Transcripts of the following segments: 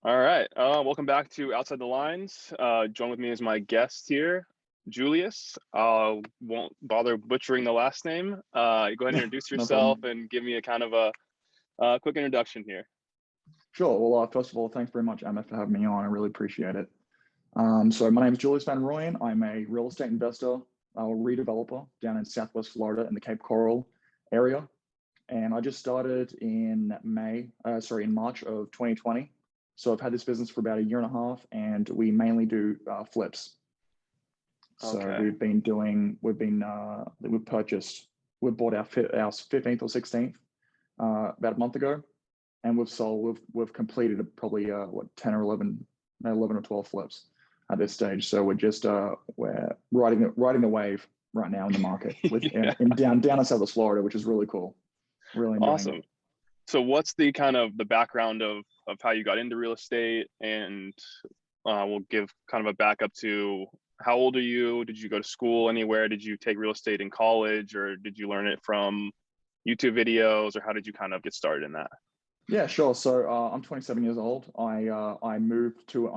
All right. Welcome back to Outside the Lines. Join with me as my guest here, Julius. Won't bother butchering the last name. Go ahead and introduce No yourself problem. and give me a kind of a quick introduction here. Sure. Well, first of all, thanks very much, Emma, for having me on. I really appreciate it. So my name is Julius van Rooyen. I'm a real estate investor, redeveloper down in Southwest Florida in the Cape Coral area. And I just started in March of 2020. So I've had this business for about a year and a half, and we mainly do flips. So Okay. we've bought our 15th or 16th about a month ago, and we've completed probably 10 or 11 or 12 flips at this stage. So we're riding the wave right now in the market with Yeah. down in Southwest Florida, which is really cool. Really enjoying Awesome. it. So what's the kind of the background of how you got into real estate, and we'll give kind of a backup to how old are you? Did you go to school anywhere? Did you take real estate in college, or did you learn it from YouTube videos, or how did you kind of get started in that? Yeah, sure. So I'm 27 years old. I'm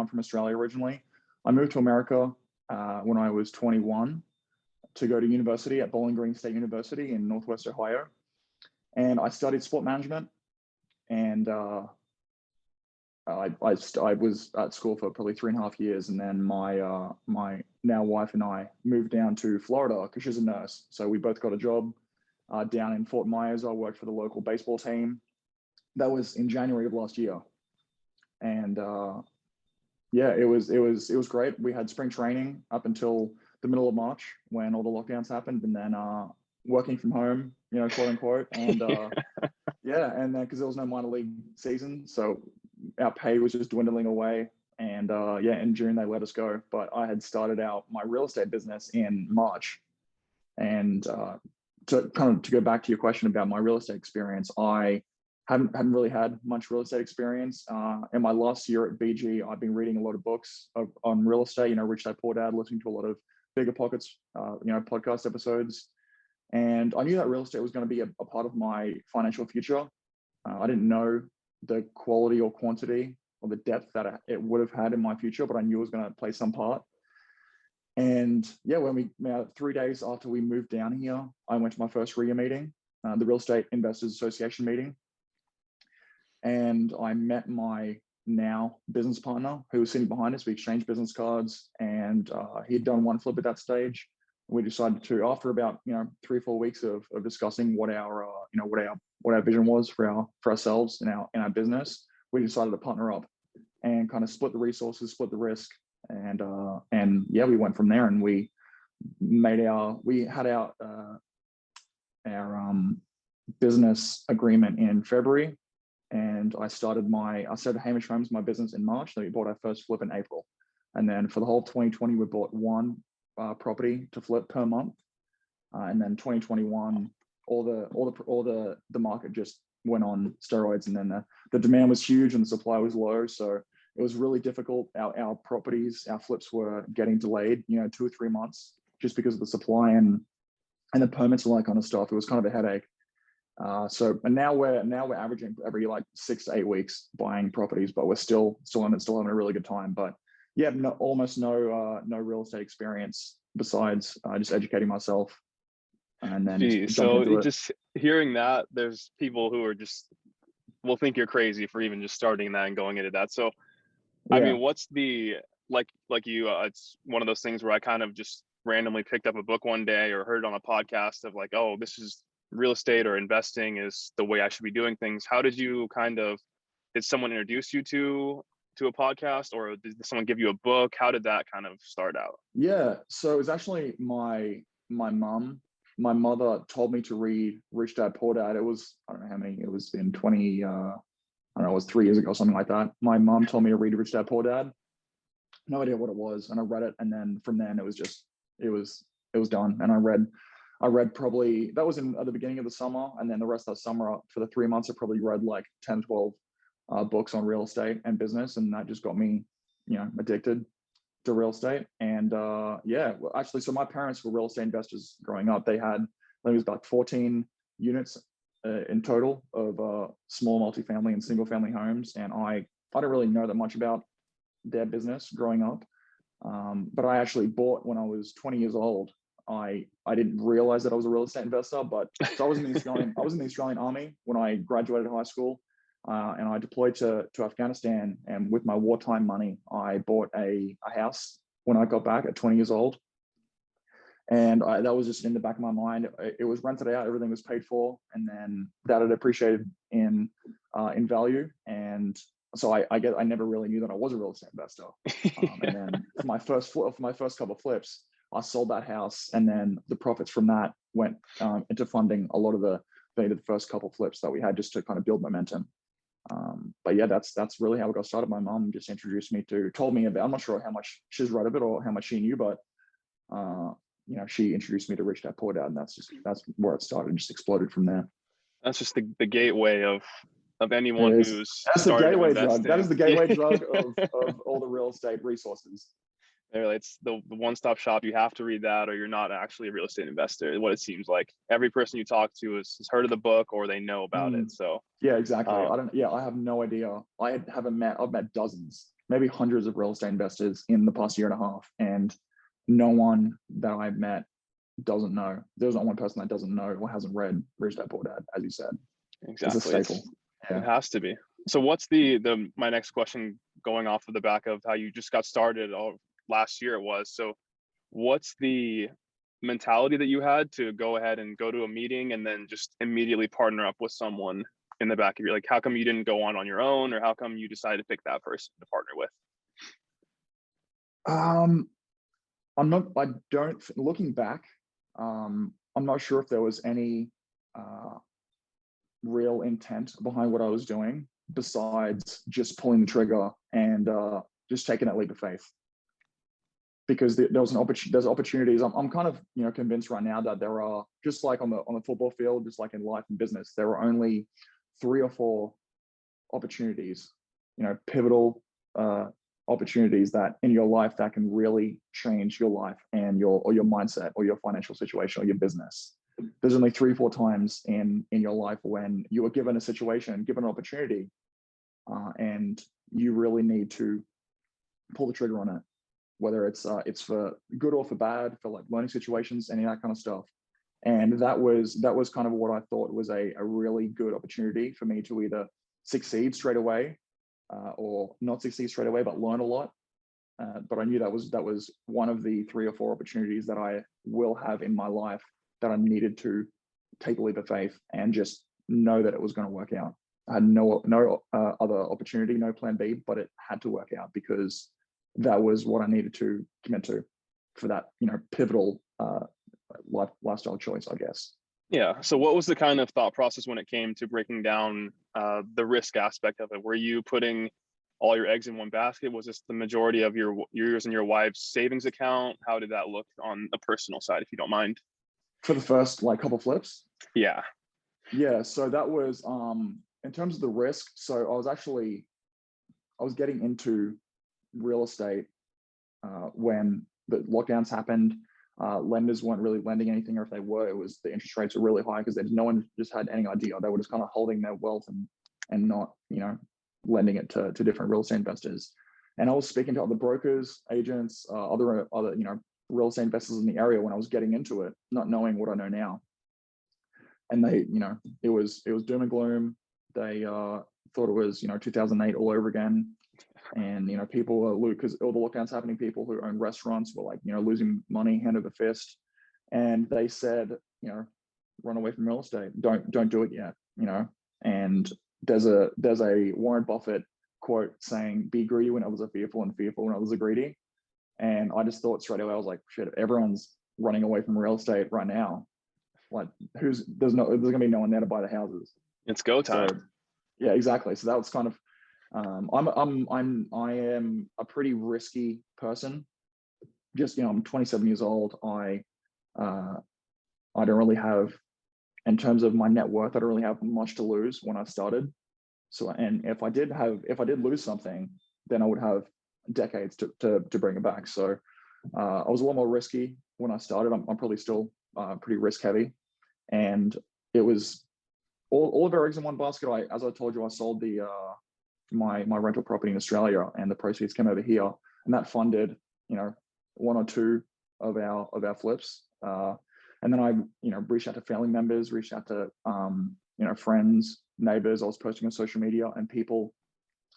from Australia originally. I moved to America when I was 21 to go to university at Bowling Green State University in Northwest Ohio. And I studied sport management, and I was at school for probably 3.5 years, and then my now wife and I moved down to Florida because she's a nurse. So we both got a job down in Fort Myers. I worked for the local baseball team. That was in January of last year, and yeah, it was great. We had spring training up until the middle of March when all the lockdowns happened, and then working from home, quote unquote, and yeah, and then because there was no minor league season, so our pay was just dwindling away. And yeah, in June they let us go. But I had started out my real estate business in March, and to go back to your question about my real estate experience, I hadn't really had much real estate experience. In my last year at BG, I've been reading a lot of books on real estate. Rich Dad Poor Dad, listening to a lot of Bigger Pockets, podcast episodes. And I knew that real estate was going to be a part of my financial future. I didn't know the quality or quantity or the depth that it would have had in my future, but I knew it was going to play some part. And yeah, when 3 days after we moved down here, I went to my first RIA meeting, the Real Estate Investors Association meeting. And I met my now business partner who was sitting behind us. We exchanged business cards, and he had done one flip at that stage. We decided to, after about 3 or 4 weeks of discussing what our vision was for ourselves in our business, we decided to partner up and kind of split the resources, split the risk, and yeah, we went from there. And we had our business agreement in February, and I started Hamish Homes, my business, in March. Then we bought our first flip in April, and then for the whole of 2020 we bought one property to flip per month, and then 2021 all the market just went on steroids, and then the demand was huge and the supply was low, so it was really difficult. Our flips were getting delayed 2 or 3 months just because of the supply and the permits and all that kind of stuff. It was kind of a headache. And now we're averaging every 6 to 8 weeks buying properties, but we're still having a really good time. But yeah, almost no real estate experience besides just educating myself, and then just jumping into it. Just hearing that, there's people who are will think you're crazy for even just starting that and going into that. So Yeah. I mean, what's the like you? It's one of those things where I kind of just randomly picked up a book one day or heard it on a podcast of oh, this is real estate or investing is the way I should be doing things. How did you did someone introduce you to a podcast, or did someone give you a book? How did that kind of start out? Yeah, so it was actually my mom. My mother told me to read Rich Dad Poor Dad. It was, I don't know how many, it was in 20, I don't know, it was 3 years ago, something like that. My mom told me to read Rich Dad Poor Dad. No idea what it was. And I read it. And then from then it was done. And I read probably, that was at the beginning of the summer. And then the rest of the summer, for the 3 months, I probably read 10, 12 books on real estate and business. And that just got me, addicted to real estate. And yeah, well, actually, so my parents were real estate investors growing up. They had, I think it was about 14 units in total of small multifamily and single family homes. And I I didn't really know that much about their business growing up. But I actually bought when I was 20 years old. I didn't realize that I was a real estate investor, but so I was in the Australian Army when I graduated high school, and I deployed to Afghanistan. And with my wartime money, I bought a house when I got back at 20 years old. And that was just in the back of my mind. It was rented out, everything was paid for, and then that had appreciated in value. And so I never really knew that I was a real estate investor. And then for my first couple of flips, I sold that house, and then the profits from that went into funding a lot of the first couple of flips that we had, just to kind of build momentum. But yeah, that's really how it got started. My mom just told me about. I'm not sure how much she's read of it or how much she knew, but she introduced me to Rich Dad Poor Dad, and that's where it started, and just exploded from there. That's just the gateway of anyone who's that's the gateway drug. That is the gateway Yeah. drug of all the real estate resources. It's the one-stop shop. You have to read that, or you're not actually a real estate investor. What it seems like. Every person you talk to has heard of the book, or they know about it. So yeah, exactly. I have no idea. I've met dozens, maybe hundreds of real estate investors in the past year and a half, and no one that I've met doesn't know. There's not one person that doesn't know or hasn't read Rich Dad Poor Dad, as you said. Exactly. It's a staple. It has to be. So what's my next question, going off of the back of how you just got started last year it was. So what's the mentality that you had to go ahead and go to a meeting and then just immediately partner up with someone in the back of your, like, how come you didn't go on your own, or how come you decided to pick that person to partner with? Looking back, I'm not sure if there was any real intent behind what I was doing besides just pulling the trigger and just taking that leap of faith. Because there's opportunities. I'm kind of convinced right now that there are, just like on the football field, just like in life and business, there are only 3 or 4 opportunities, pivotal opportunities that in your life that can really change your life and your mindset or your financial situation or your business. There's only 3 or 4 times in your life when you are given a situation, given an opportunity, and you really need to pull the trigger on it. Whether it's for good or for bad, for like learning situations, any of that kind of stuff. And that was kind of what I thought was a really good opportunity for me to either succeed straight away or not succeed straight away, but learn a lot. But I knew that was one of the 3 or 4 opportunities that I will have in my life that I needed to take a leap of faith and just know that it was going to work out. I had no other opportunity, no plan B, but it had to work out because that was what I needed to commit to for that, pivotal lifestyle choice, I guess. Yeah. So what was the kind of thought process when it came to breaking down the risk aspect of it? Were you putting all your eggs in one basket? Was this the majority of yours and your wife's savings account? How did that look on the personal side, if you don't mind? For the first couple flips? Yeah. Yeah. So that was in terms of the risk. So I was getting into real estate when the lockdowns happened. Lenders weren't really lending anything, or if they were, it was the interest rates were really high because no one just had any idea. They were just kind of holding their wealth and not lending it to different real estate investors. And I was speaking to other brokers, agents, other real estate investors in the area when I was getting into it, not knowing what I know now. And they, it was doom and gloom. They thought it was 2008 all over again. And people were, because all the lockdowns happening, people who own restaurants were like losing money hand over fist. And they said, run away from real estate, don't do it yet. And there's a Warren Buffett quote saying, be greedy when others are fearful and fearful when others are greedy. And I just thought straight away, I was like, shit, everyone's running away from real estate right now. Like there's gonna be no one there to buy the houses. It's go time. So, yeah, exactly. So that was kind of, I am a pretty risky person. Just, I'm 27 years old. I don't really have, in terms of my net worth, I don't really have much to lose when I started. So, and if I did lose something, then I would have decades to bring it back. So I was a lot more risky when I started. I'm probably still pretty risk heavy. And it was all of our eggs in one basket. As I told you, I sold the my rental property in Australia, and the proceeds came over here, and that funded, you know, one or two of our flips. And then I, you know, reached out to family members, reached out to, you know, friends, neighbors. I was posting on social media and people,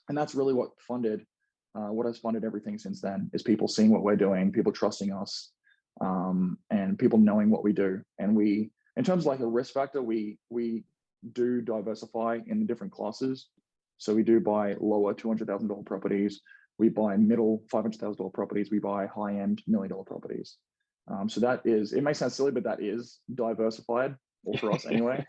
and that's really what has funded everything since then, is people seeing what we're doing, people trusting us, and people knowing what we do. And we, in terms of like a risk factor, we do diversify in the different classes. So we do buy lower $200,000 properties. We buy middle $500,000 properties. We buy high-end $1 million properties. So that is, it may sound silly, but that is diversified, or for us anyway.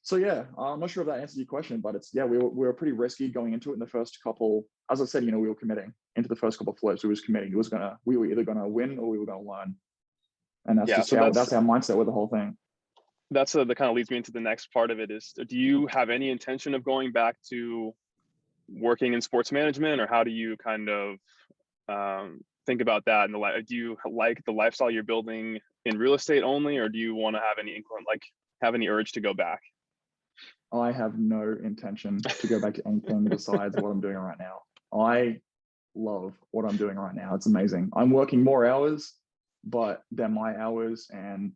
So yeah, I'm not sure if that answers your question, but it's, yeah, we were pretty risky going into it in the first couple. As I said, you know, we were committing into the first couple of flips. We was committing. We were either gonna win or we were gonna learn, and that's just that's our mindset with the whole thing. That kind of leads me into the next part of it. Is, do you have any intention of going back to working in sports management, or how do you kind of think about that? And do you like the lifestyle you're building in real estate only, or do you want to have any urge to go back? I have no intention to go back to anything besides what I'm doing right now. I love what I'm doing right now. It's amazing. I'm working more hours, but they're my hours, and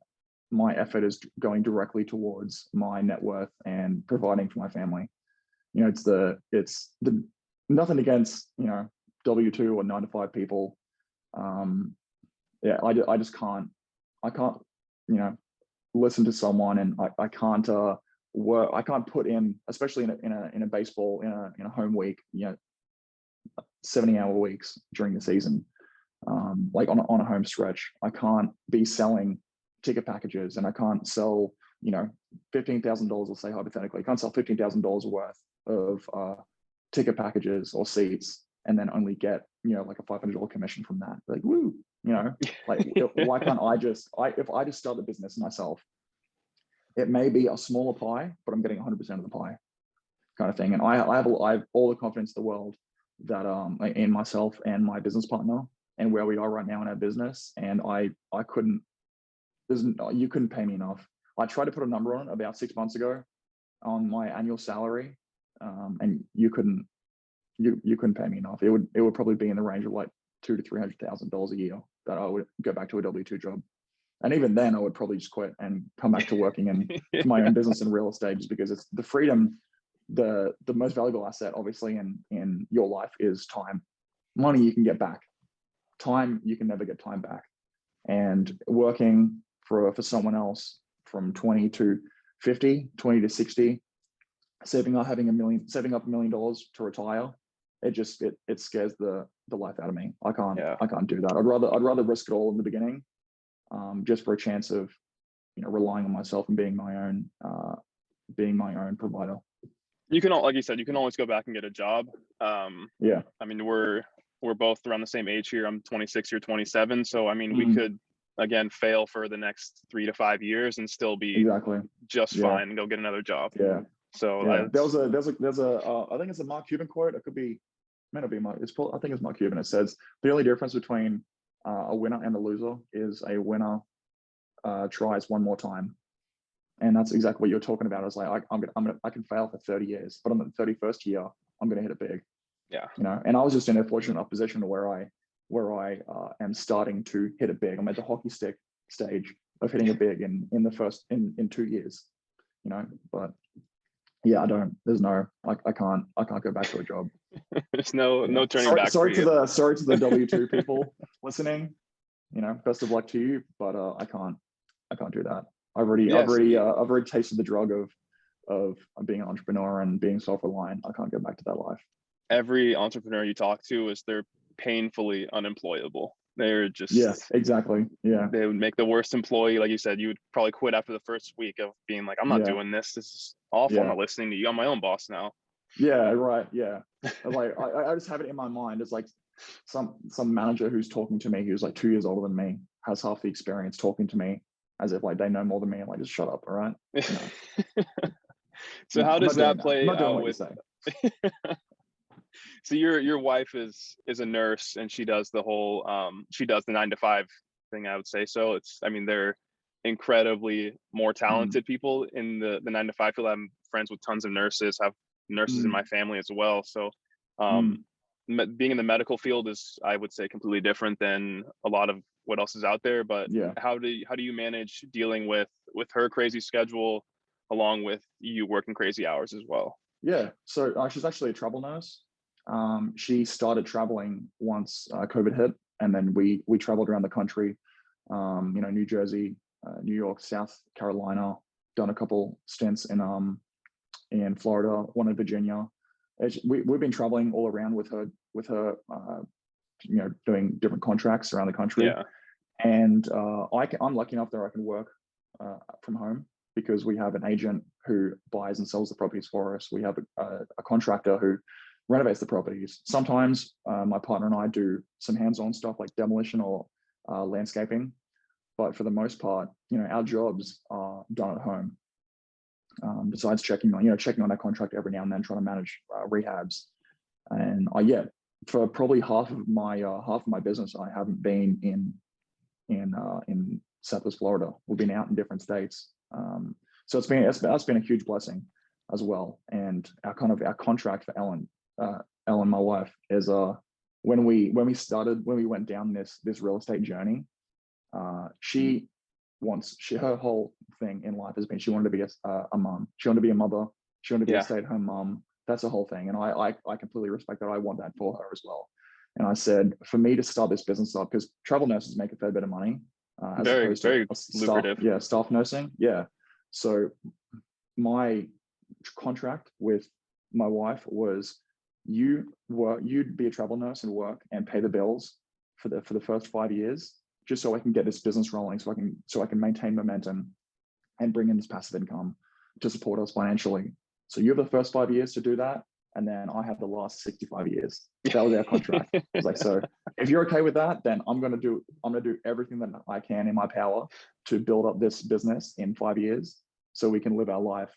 my effort is going directly towards my net worth and providing for my family. You know, it's the nothing against, you know, W-2 or 9-to-5 people. Yeah, I just can't, you know, listen to someone, and I can't work. I can't put in, especially in a baseball, in a home week, you know, 70-hour weeks during the season, like on a home stretch. I can't be selling ticket packages, and I can't sell, you know, $15,000, let's say hypothetically, I can't sell $15,000 worth of ticket packages or seats, and then only get, you know, like a $500 commission from that. Like, woo, you know, like why can't if I just start the business myself, it may be a smaller pie, but I'm getting 100% of the pie, kind of thing. And I have all the confidence in the world that in myself and my business partner and where we are right now in our business. And you couldn't pay me enough. I tried to put a number on it about 6 months ago on my annual salary, and you couldn't pay me enough. It would probably be in the range of like $200,000 to $300,000 a year that I would go back to a W-2 job. And even then, I would probably just quit and come back to working in my own business in real estate, just because it's the freedom. The most valuable asset, obviously, in your life is time. Money you can get back. Time, you can never get time back. And working for someone else from 20 to 50, 20 to 60, saving up $1 million to retire, it scares the life out of me. I can't do that. I'd rather risk it all in the beginning, just for a chance of, you know, relying on myself and being my own provider. You can, like you said, you can always go back and get a job. Yeah. I mean, we're both around the same age here. I'm 26, you're 27. So, I mean, we could, again, fail for the next 3 to 5 years and still be just fine and go get another job. Yeah. So there's a I think it's a Mark Cuban quote. It may not be Mark. I think it's Mark Cuban. It says the only difference between a winner and a loser is a winner tries one more time. And that's exactly what you're talking about. It's like I can fail for 30 years, but on the 31st year, I'm gonna hit it big. Yeah. You know, and I was just in a fortunate enough position where I am starting to hit it big. I'm at the hockey stick stage of hitting it big in 2 years. You know, but yeah, I can't go back to a job. There's no turning back. Sorry to the W-2 people listening. You know, best of luck to you, but I can't do that. I've already tasted the drug of being an entrepreneur and being self-reliant. I can't go back to that life. Every entrepreneur you talk to they're painfully unemployable. They're just, yes, exactly. Yeah. They would make the worst employee. Like you said, you would probably quit after the first week of being like, I'm not doing this. This is awful. I'm not listening to you. I'm my own boss now. Yeah, right. Yeah. Like I just have it in my mind. It's like some manager who's talking to me, who's like 2 years older than me, has half the experience, talking to me as if like they know more than me. I'm like, just shut up, all right? You know? So how does that play out with? So your wife is a nurse, and she does the whole she does the 9-to-5 thing, I would say. So they're incredibly more talented people in the 9-to-5 field. I'm friends with tons of nurses, have nurses in my family as well. So Mm. being in the medical field is, I would say, completely different than a lot of what else is out there. But Yeah. how do you manage dealing with her crazy schedule along with you working crazy hours as well? Yeah. So she's actually a travel nurse. She started traveling once COVID hit, and then we traveled around the country. New Jersey, New York, South Carolina. Done a couple stints in Florida, one in Virginia. We've been traveling all around with her, doing different contracts around the country. Yeah. And I'm lucky enough that I can work from home because we have an agent who buys and sells the properties for us. We have a contractor who renovates the properties. Sometimes my partner and I do some hands-on stuff like demolition or landscaping, but for the most part, our jobs are done at home. Besides checking on that contract every now and then, trying to manage rehabs. And for probably half of my business, I haven't been in Southwest Florida. We've been out in different states. So that's been a huge blessing as well. And our contract for Ellen, my wife, is when we went down this real estate journey, her whole thing in life has been she wanted to be a mom. She wanted to be a mother. She wanted to be a stay-at-home mom. That's the whole thing. And I completely respect that. I want that for her as well. And I said, for me to start this business up, because travel nurses make a fair bit of money, as Very, opposed very to lucrative. staff nursing. Yeah. So my contract with my wife was you'd be a travel nurse and work and pay the bills for the first 5 years, just so I can get this business rolling, so I can maintain momentum and bring in this passive income to support us financially. So you have the first 5 years to do that, and then I have the last 65 years. That was our contract. I was like, so if you're okay with that, then I'm gonna do everything that I can in my power to build up this business in 5 years, so we can live our life.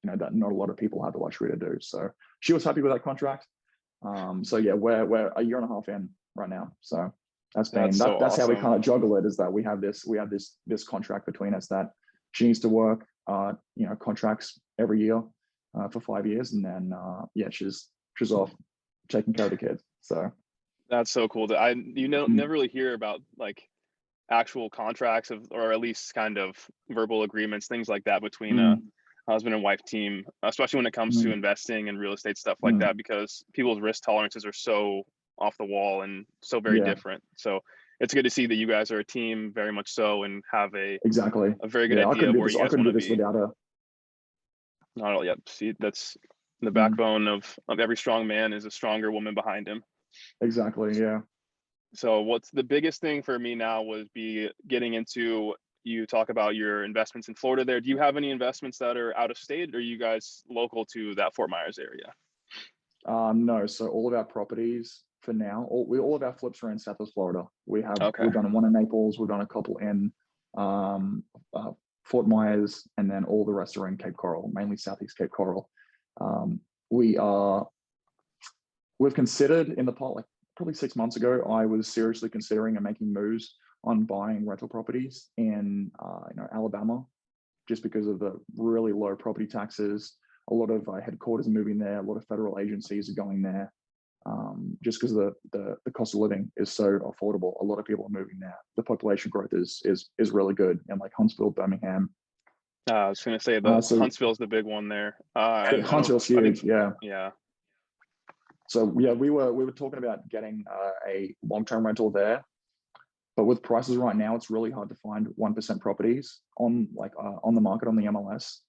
That not a lot of people have the luxury to do. So she was happy with that contract. So yeah, we're a year and a half in right now. So that's so that's how we awesome. kind of juggle it, is that we have this contract between us that she needs to work contracts every year for 5 years, and then she's off taking care of the kids. So That's so cool. That never really hear about like actual contracts or at least kind of verbal agreements, things like that between a husband and wife team, especially when it comes to investing and real estate stuff like that, because people's risk tolerances are so off the wall and so very different. So it's good to see that you guys are a team, very much so, and have a very good idea of where you guys want to be. Without her. Not all. Yep. See, that's the backbone of every strong man is a stronger woman behind him. Exactly. Yeah. So what's the biggest thing for me now was getting into, you talk about your investments in Florida there. Do you have any investments that are out of state, or are you guys local to that Fort Myers area? No. So all of our properties for now, all of our flips are in Southwest Florida. We've done one in Naples. We've done a couple in Fort Myers, and then all the rest are in Cape Coral, mainly Southeast Cape Coral. We've considered in the past, like probably 6 months ago, I was seriously considering and making moves on buying rental properties in Alabama, just because of the really low property taxes. A lot of headquarters are moving there. A lot of federal agencies are going there. Just because the cost of living is so affordable, a lot of people are moving there. The population growth is really good in like Huntsville, Birmingham. I was going to say Huntsville's the big one there. Huntsville's huge. Yeah. So yeah, we were talking about getting a long-term rental there, but with prices right now, it's really hard to find 1% properties on the market on the MLS.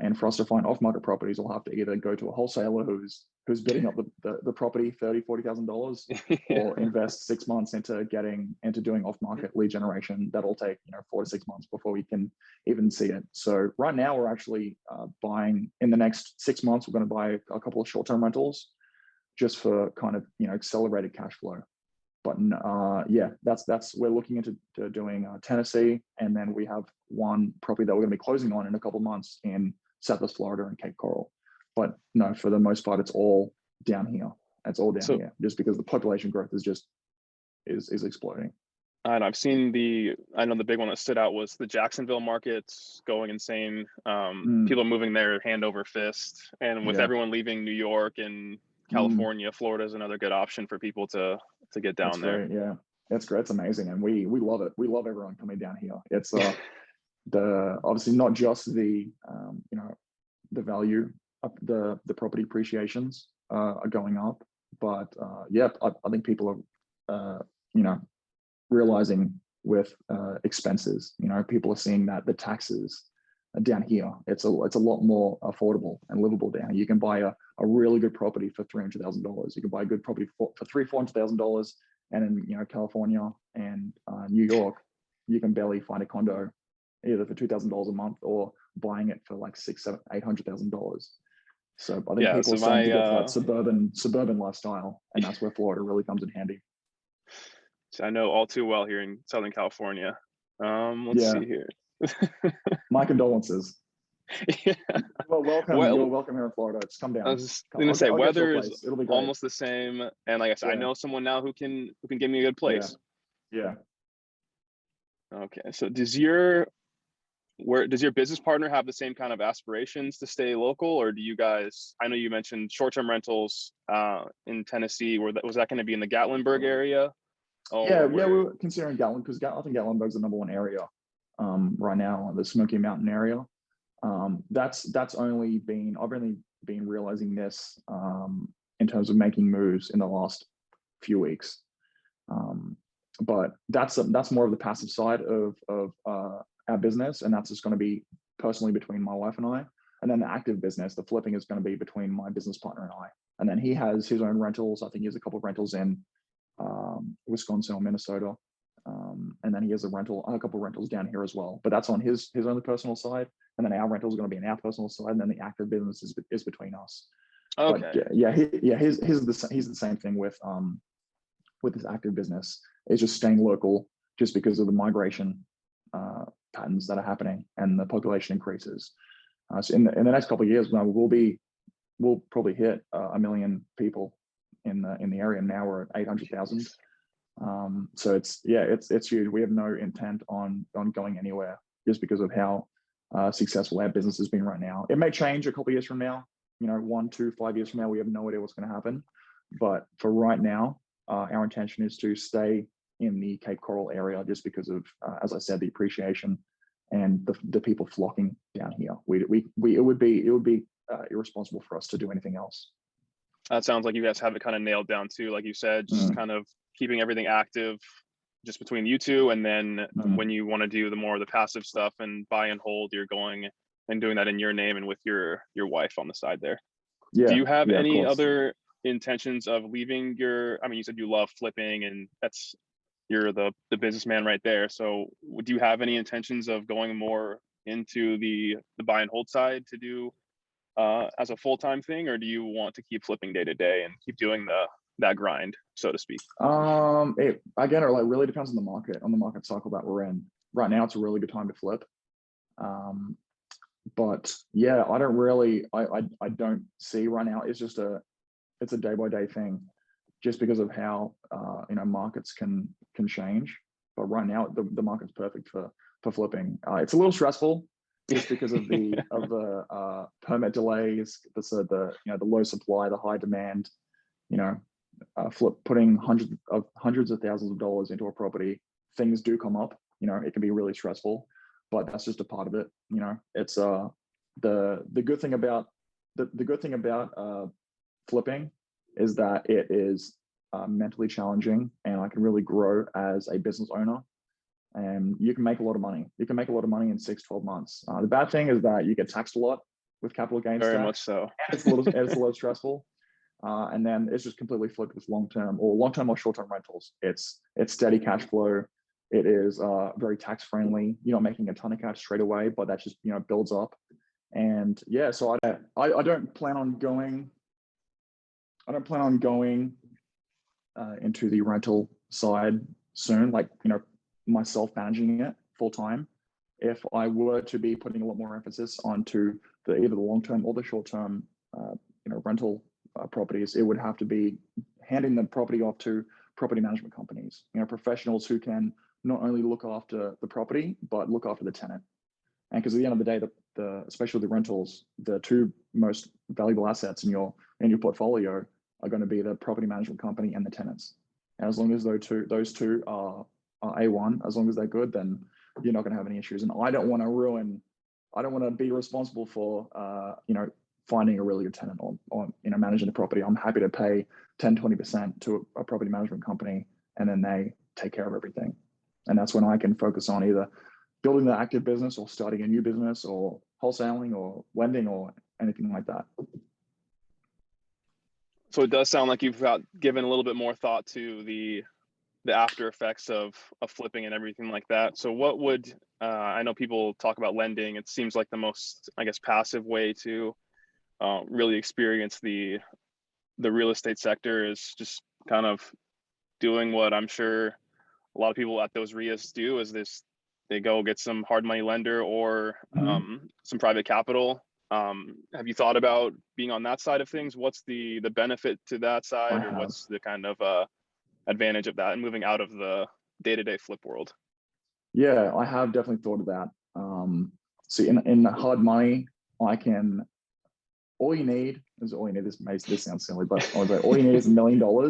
And for us to find off-market properties, we'll have to either go to a wholesaler who's bidding up the property $30,000-$40,000, or invest 6 months into doing off-market lead generation. That'll take 4 to 6 months before we can even see it. So right now we're actually buying, in the next 6 months, we're going to buy a couple of short-term rentals just for kind of accelerated cash flow. But we're looking into doing Tennessee, and then we have one property that we're going to be closing on in a couple of months in Southwest Florida and Cape Coral. But no, for the most part, it's all down here. It's all down here, just because the population growth is exploding. I've seen I know the big one that stood out was the Jacksonville markets going insane. Mm, People moving there hand over fist, and with yeah, everyone leaving New York and mm, California, Florida is another good option for people to get that's down there. great. Yeah, it's great. It's amazing, and we love it. We love everyone coming down here. It's the obviously not just the the value of the property appreciations are going up, but yeah, I think people are you know realizing with expenses, people are seeing that the taxes down here, it's a lot more affordable and livable down here. You can buy a really good property for $300,000. You can buy a good property for $400,000, and in California and New York, you can barely find a condo either for $2,000 a month or buying it for like six, seven, $800,000. So I think Yeah, people are so starting to my get to that suburban lifestyle, and that's where Florida really comes in handy. so I know all too well here in Southern California. Let's Yeah, see here. my condolences. Yeah. Well, welcome. You're Well, welcome here in Florida. Just come I down. was just gonna say I'll get you a weather is place. It'll be great. almost the same, and like I said, I Yeah, know someone now who can give me a good yeah, place. yeah. Okay, so does your business partner have the same kind of aspirations to stay local, or do you guys? I know you mentioned short-term rentals in Tennessee. Was that going to be in the Gatlinburg area, Yeah, or yeah, we where? were considering Gatlin because I think Gatlinburg's the number one area right now, the Smoky Mountain area. That's only been I've only been realizing this in terms of making moves in the last few weeks. But that's more of the passive side of our business, and that's just going to be personally between my wife and I. And then the active business, the flipping, is going to be between my business partner and I. And then he has his own rentals. I think he has a couple of rentals in Wisconsin or Minnesota. And then he has a couple of rentals down here as well. But that's on his own personal side. And then our rental is going to be on our personal side. And then the active business is between us. But Okay, yeah, he's the same thing with his active business. It's just staying local, just because of the migration patterns that are happening and the population increases. So in the next couple of years, we'll probably hit a million people in the area. Now we're at 800,000. So it's huge. We have no intent on going anywhere just because of how successful our business has been right now. It may change a couple of years from now. 1, 2, 5 years from now, we have no idea what's going to happen. But for right now, our intention is to stay in the Cape Coral area just because of, as I said, the appreciation and the people flocking down here. It would be irresponsible for us to do anything else. that sounds like you guys have it kind of nailed down too. Like you said, just Mm, kind of keeping everything active, just between you two, and then mm. when you want to do the more of the passive stuff and buy and hold, you're going and doing that in your name and with your wife on the side there. Do Yeah, you have yeah, of any course. other intentions of leaving I mean, you said you love flipping, and you're the businessman right there. So do you have any intentions of going more into the buy and hold side to do as a full-time thing, or do you want to keep flipping day to day and keep doing that grind, so to speak? It again, it like really depends on the market cycle that we're in. Right now, it's a really good time to flip. But yeah, I don't see right now. It's a day by day thing, just because of how markets can change. But right now, the market's perfect for flipping. It's a little stressful just because of the permit delays, the low supply, the high demand. Putting hundreds of thousands of dollars into a property, things do come up. It can be really stressful, but that's just a part of it. It's the good thing about flipping is that it is mentally challenging, and I can really grow as a business owner. And you can make a lot of money. You can make a lot of money in 6, 12 months. The bad thing is that you get taxed a lot with capital gains Very much tax. so. It's a little stressful. And then it's just completely flipped with long-term or short-term rentals. It's steady cash flow. It is very tax-friendly. You're not making a ton of cash straight away, but that just builds up. And yeah, so I don't plan on going. I don't plan on going into the rental side soon. Like myself managing it full time. If I were to be putting a lot more emphasis onto either the long-term or the short-term, rental properties, it would have to be handing the property off to property management companies, professionals who can not only look after the property, but look after the tenant. And because at the end of the day, especially the rentals, the two most valuable assets in your portfolio are going to be the property management company and the tenants. And as long as those two are A1, as long as they're good, then you're not going to have any issues. And I don't want to be responsible for finding a really good tenant or managing the property. I'm happy to pay 10-20% to a property management company, and then they take care of everything. And that's when I can focus on either building the active business or starting a new business or wholesaling or lending or anything like that. So it does sound like you've given a little bit more thought to the after effects of flipping and everything like that. So what would, I know people talk about lending. It seems like the most, I guess, passive way to really experience the real estate sector is just kind of doing what I'm sure a lot of people at those RIAs do, is they go get some hard money lender or some private capital. Have you thought about being on that side of things? What's the benefit to that side, or what's the kind of advantage of that and moving out of the day-to-day flip world? Yeah, I have definitely thought of that. So in hard money, all you need, this sounds silly, but I was like, all you need is $1 million. All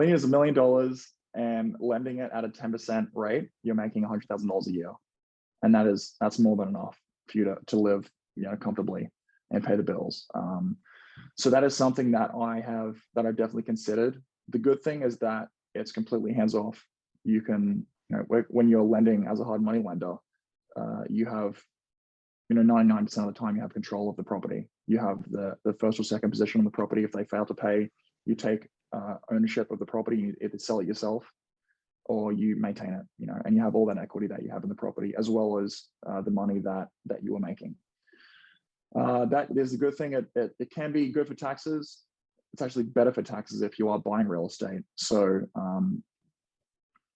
you need is $1 million, and lending it at a 10% rate, you're making $100,000 a year. And that's more than enough for you to live, comfortably and pay the bills. So that is something that I've definitely considered. The good thing is that it's completely hands off. You can, when you're lending as a hard money lender, you have, 99% of the time you have control of the property. You have the first or second position on the property. If they fail to pay, you take ownership of the property. You either sell it yourself or you maintain it, and you have all that equity that you have in the property, as well as the money that you are making. That is a good thing. It can be good for taxes. It's actually better for taxes if you are buying real estate. So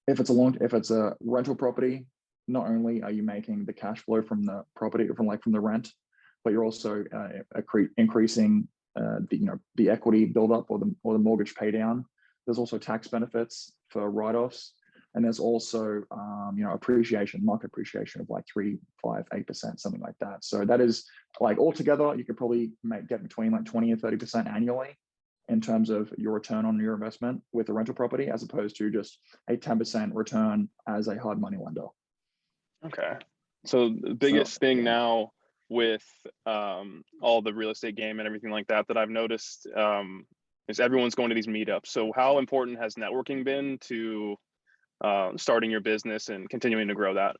if it's a rental property, not only are you making the cash flow from the property, from the rent, but you're also increasing the equity buildup or the mortgage pay down. There's also tax benefits for write-offs, and there's also market appreciation of like 3%, 5%, 8%, something like that. So that is like altogether, you could probably get between like 20 and 30% annually in terms of your return on your investment with a rental property, as opposed to just a 10% return as a hard money lender. Okay. So the biggest thing now with all the real estate game and everything like that I've noticed is everyone's going to these meetups. So how important has networking been to starting your business and continuing to grow that?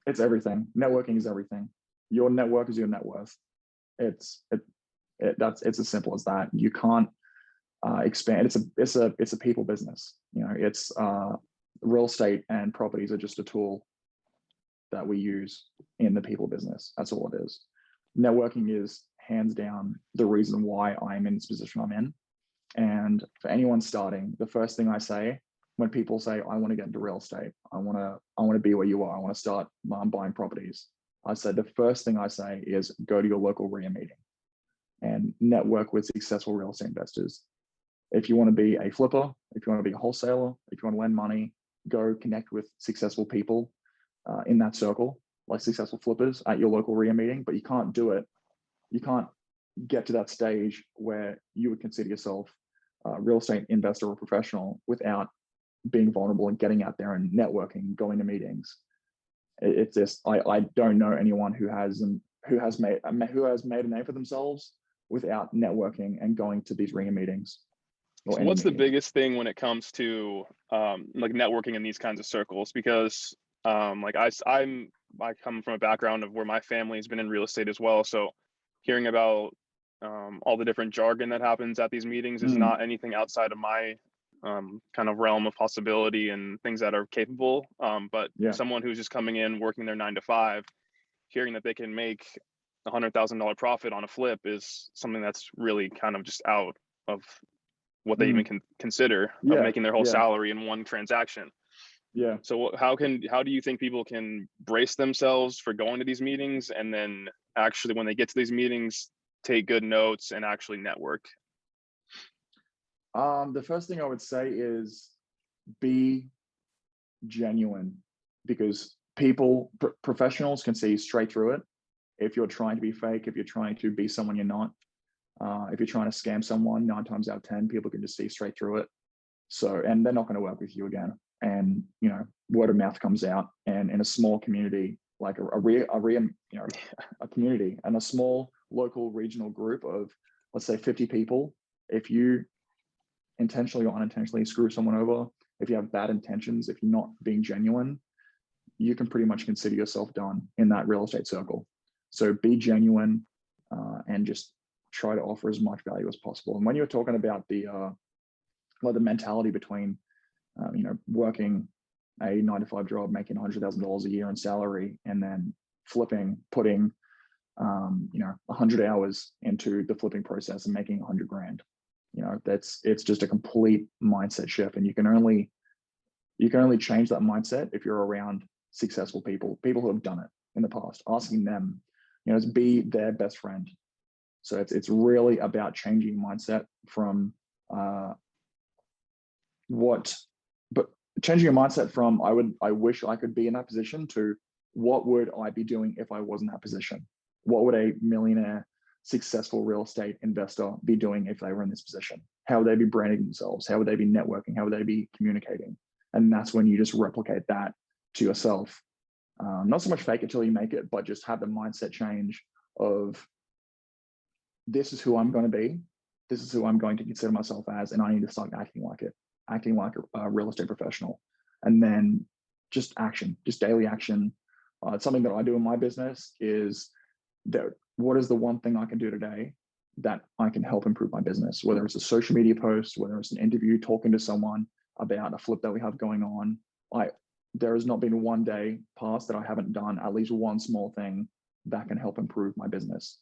It's everything. Networking is everything. Your network is your net worth. It's as simple as that. You can't expand. It's a people business. It's real estate and properties are just a tool that we use in the people business. That's all it is. Networking is hands down the reason why I'm in this position I'm in. And for anyone starting, the first thing I say when people say, I want to get into real estate, I want to be where you are, I want to start buying properties, I said the first thing I say is go to your local RIA meeting and network with successful real estate investors. If you want to be a flipper, if you want to be a wholesaler, if you want to lend money, go connect with successful people in that circle, like successful flippers at your local RIA meeting. But you can't do it. You can't get to that stage where you would consider yourself a real estate investor or professional without being vulnerable and getting out there and networking, going to meetings. It's just I don't know anyone who has made a name for themselves without networking and going to these RIA meetings. So what's the biggest thing when it comes to like networking in these kinds of circles? Because like I come from a background of where my family has been in real estate as well. So hearing about all the different jargon that happens at these meetings is not anything outside of my kind of realm of possibility and things that are capable. But someone who's just coming in, working their 9 to 5, hearing that they can make $100,000 profit on a flip is something that's really kind of just out of what they even can consider of making their whole salary in one transaction. Yeah. So how do you think people can brace themselves for going to these meetings, and then actually when they get to these meetings, take good notes and actually network? The first thing I would say is be genuine, because professionals can see straight through it. If you're trying to be fake, if you're trying to be someone you're not, if you're trying to scam someone, 9 times out of 10, people can just see straight through it. So, and they're not going to work with you again. And, you know, word of mouth comes out, and in a small community, like a community and a small local regional group of, let's say 50 people, if you intentionally or unintentionally screw someone over, if you have bad intentions, if you're not being genuine, you can pretty much consider yourself done in that real estate circle. So be genuine, and just try to offer as much value as possible. And when you were talking about the mentality between, you know, working a 9-to-5 job, making $100,000 a year in salary, and then putting, you know, 100 hours into the flipping process and making 100 grand, you know, it's just a complete mindset shift. And you can only change that mindset if you're around successful people who have done it in the past, asking them, you know, to be their best friend. So it's really about changing mindset from changing your mindset from I wish I could be in that position to what would I be doing if I was in that position? What would a millionaire, successful real estate investor be doing if they were in this position? How would they be branding themselves? How would they be networking? How would they be communicating? And that's when you just replicate that to yourself. Not so much fake it till you make it, but just have the mindset change of, this is who I'm going to be. This is who I'm going to consider myself as, and I need to start acting like it, acting like a real estate professional. And then just action, just daily action. It's something that I do in my business is that what is the one thing I can do today that I can help improve my business, whether it's a social media post, whether it's an interview, talking to someone about a flip that we have going on. There has not been one day past that I haven't done at least one small thing that can help improve my business.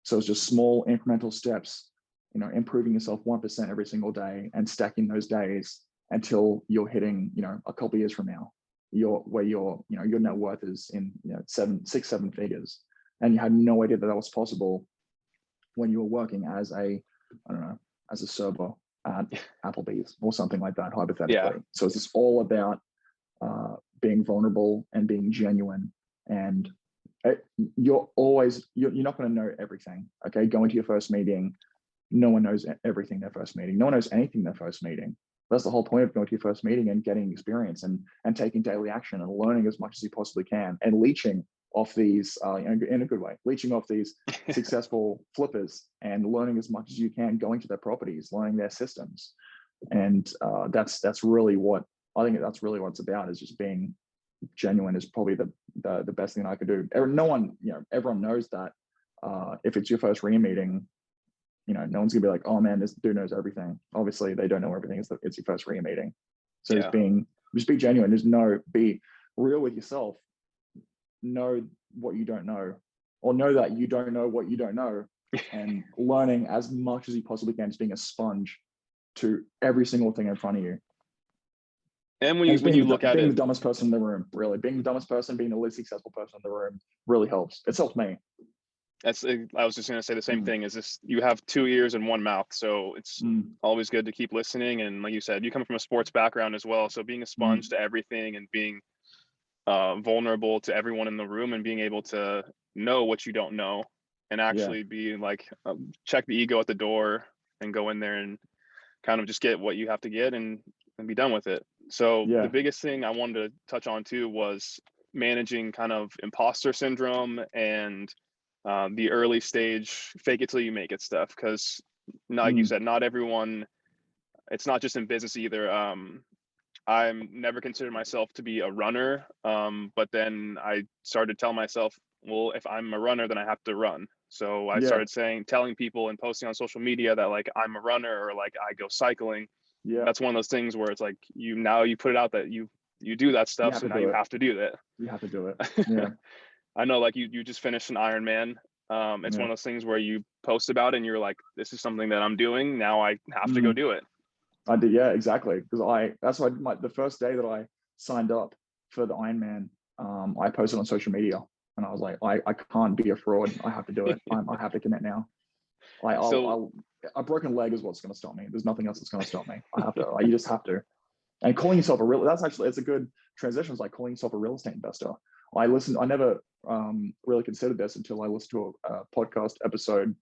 So it's just small incremental steps, you know, improving yourself 1% every single day and stacking those days until you're hitting, you know, a couple of years from now, your net worth is in, you know, 6-7 figures. And you had no idea that was possible when you were working as as a server at Applebee's or something like that, hypothetically. Yeah. So it's just all about being vulnerable and being genuine. And you're not going to know everything. Okay, going to your first meeting, no one knows everything their first meeting. No one knows anything their first meeting. That's the whole point of going to your first meeting and getting experience and taking daily action and learning as much as you possibly can and leeching off these, in a good way, leeching off these successful flippers and learning as much as you can, going to their properties, learning their systems. And that's really what I think that's really what it's about, is just being genuine is probably the best thing I could do. Everyone knows that if it's your first REIA meeting, you know, no one's gonna be like, oh man, this dude knows everything. Obviously they don't know everything. It's your first REIA meeting. So just be genuine, be real with yourself, know what you don't know, or know that you don't know what you don't know, and learning as much as you possibly can, just being a sponge to every single thing in front of you. And when you look at being the dumbest person in the room, really being the dumbest person, being the least successful person in the room really helps. It's helped me. I was just going to say the same thing. Is this, you have 2 ears and 1 mouth, so it's always good to keep listening. And like you said, you come from a sports background as well, so being a sponge to everything and being vulnerable to everyone in the room and being able to know what you don't know and actually be like, check the ego at the door and go in there and kind of just get what you have to get and be done with it. So the biggest thing I wanted to touch on too was managing kind of imposter syndrome and the early stage fake it till you make it stuff. Because like you said, not everyone, it's not just in business either. I'm never considered myself to be a runner. But then I started telling myself, well, if I'm a runner, then I have to run. So I started telling people and posting on social media that like I'm a runner or like I go cycling. That's one of those things where it's like you put it out that you do that stuff, so now you have to do that. You have to do it. Yeah. I know, like you just finished an Ironman. It's one of those things where you post about it and you're like, this is something that I'm doing. Now I have to go do it. I did, yeah, exactly. Because that's why the first day that I signed up for the Ironman, I posted on social media and I was like, I can't be a fraud. I have to do it. I have to commit now. A broken leg is what's going to stop me. There's nothing else that's going to stop me. I have to. You just have to. And calling yourself it's a good transition. It's like calling yourself a real estate investor. I never really considered this until I listened to a podcast episode.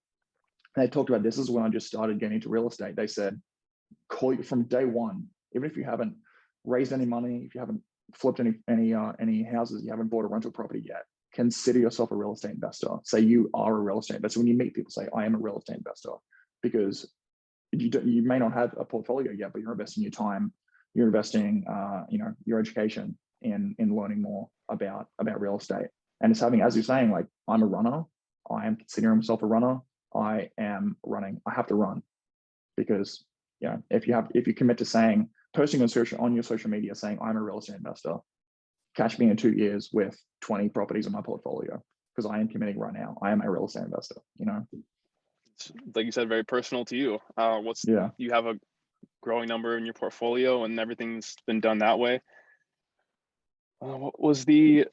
And they talked about this is when I just started getting into real estate. They said, call you from day one, even if you haven't raised any money, if you haven't flipped any houses, you haven't bought a rental property yet, consider yourself a real estate investor. Say you are a real estate investor. When you meet people, say, I am a real estate investor, because you may not have a portfolio yet, but you're investing your time, you're investing, your education in learning more about real estate. And it's having, as you're saying, like, I'm a runner. I am considering myself a runner. I am running. I have to run, because if you commit to posting on your social media saying I'm a real estate investor, catch me in 2 years with 20 properties in my portfolio, because I am committing right now. I am a real estate investor. It's, like you said, very personal to you. You have a growing number in your portfolio, and everything's been done that way. What was the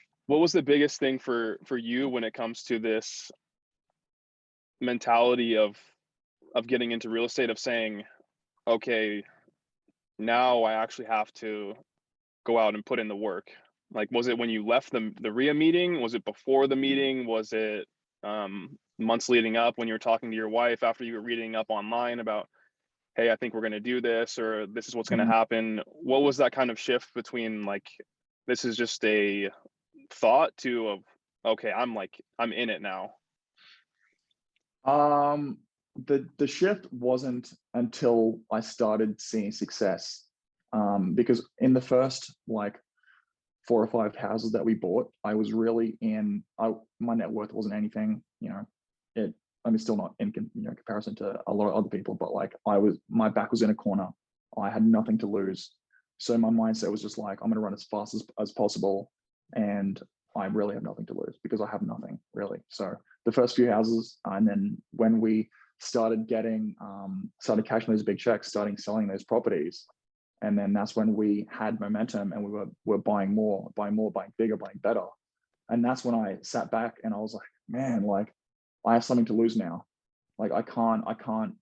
biggest thing for you when it comes to this mentality of getting into real estate, of saying, okay, now I actually have to go out and put in the work? Like, was it when you left the RIA meeting? Was it before the meeting? Was it months leading up when you were talking to your wife after you were reading up online about, hey, I think we're going to do this, or this is what's going to happen? What was that kind of shift between, like, this is just a thought to okay, I'm in it now? The shift wasn't until I started seeing success, because in the first, like, 4 or 5 houses that we bought, I was really my net worth wasn't anything, still not in comparison to a lot of other people, but like, my back was in a corner. I had nothing to lose. So my mindset was just like, I'm going to run as fast as possible, and I really have nothing to lose because I have nothing really. So the first few houses, and then when we started started cashing those big checks, starting selling those properties, and then that's when we had momentum, and we were buying more, buying bigger, buying better. And that's when I sat back and I was like, man, like, I have something to lose now. Like, I can't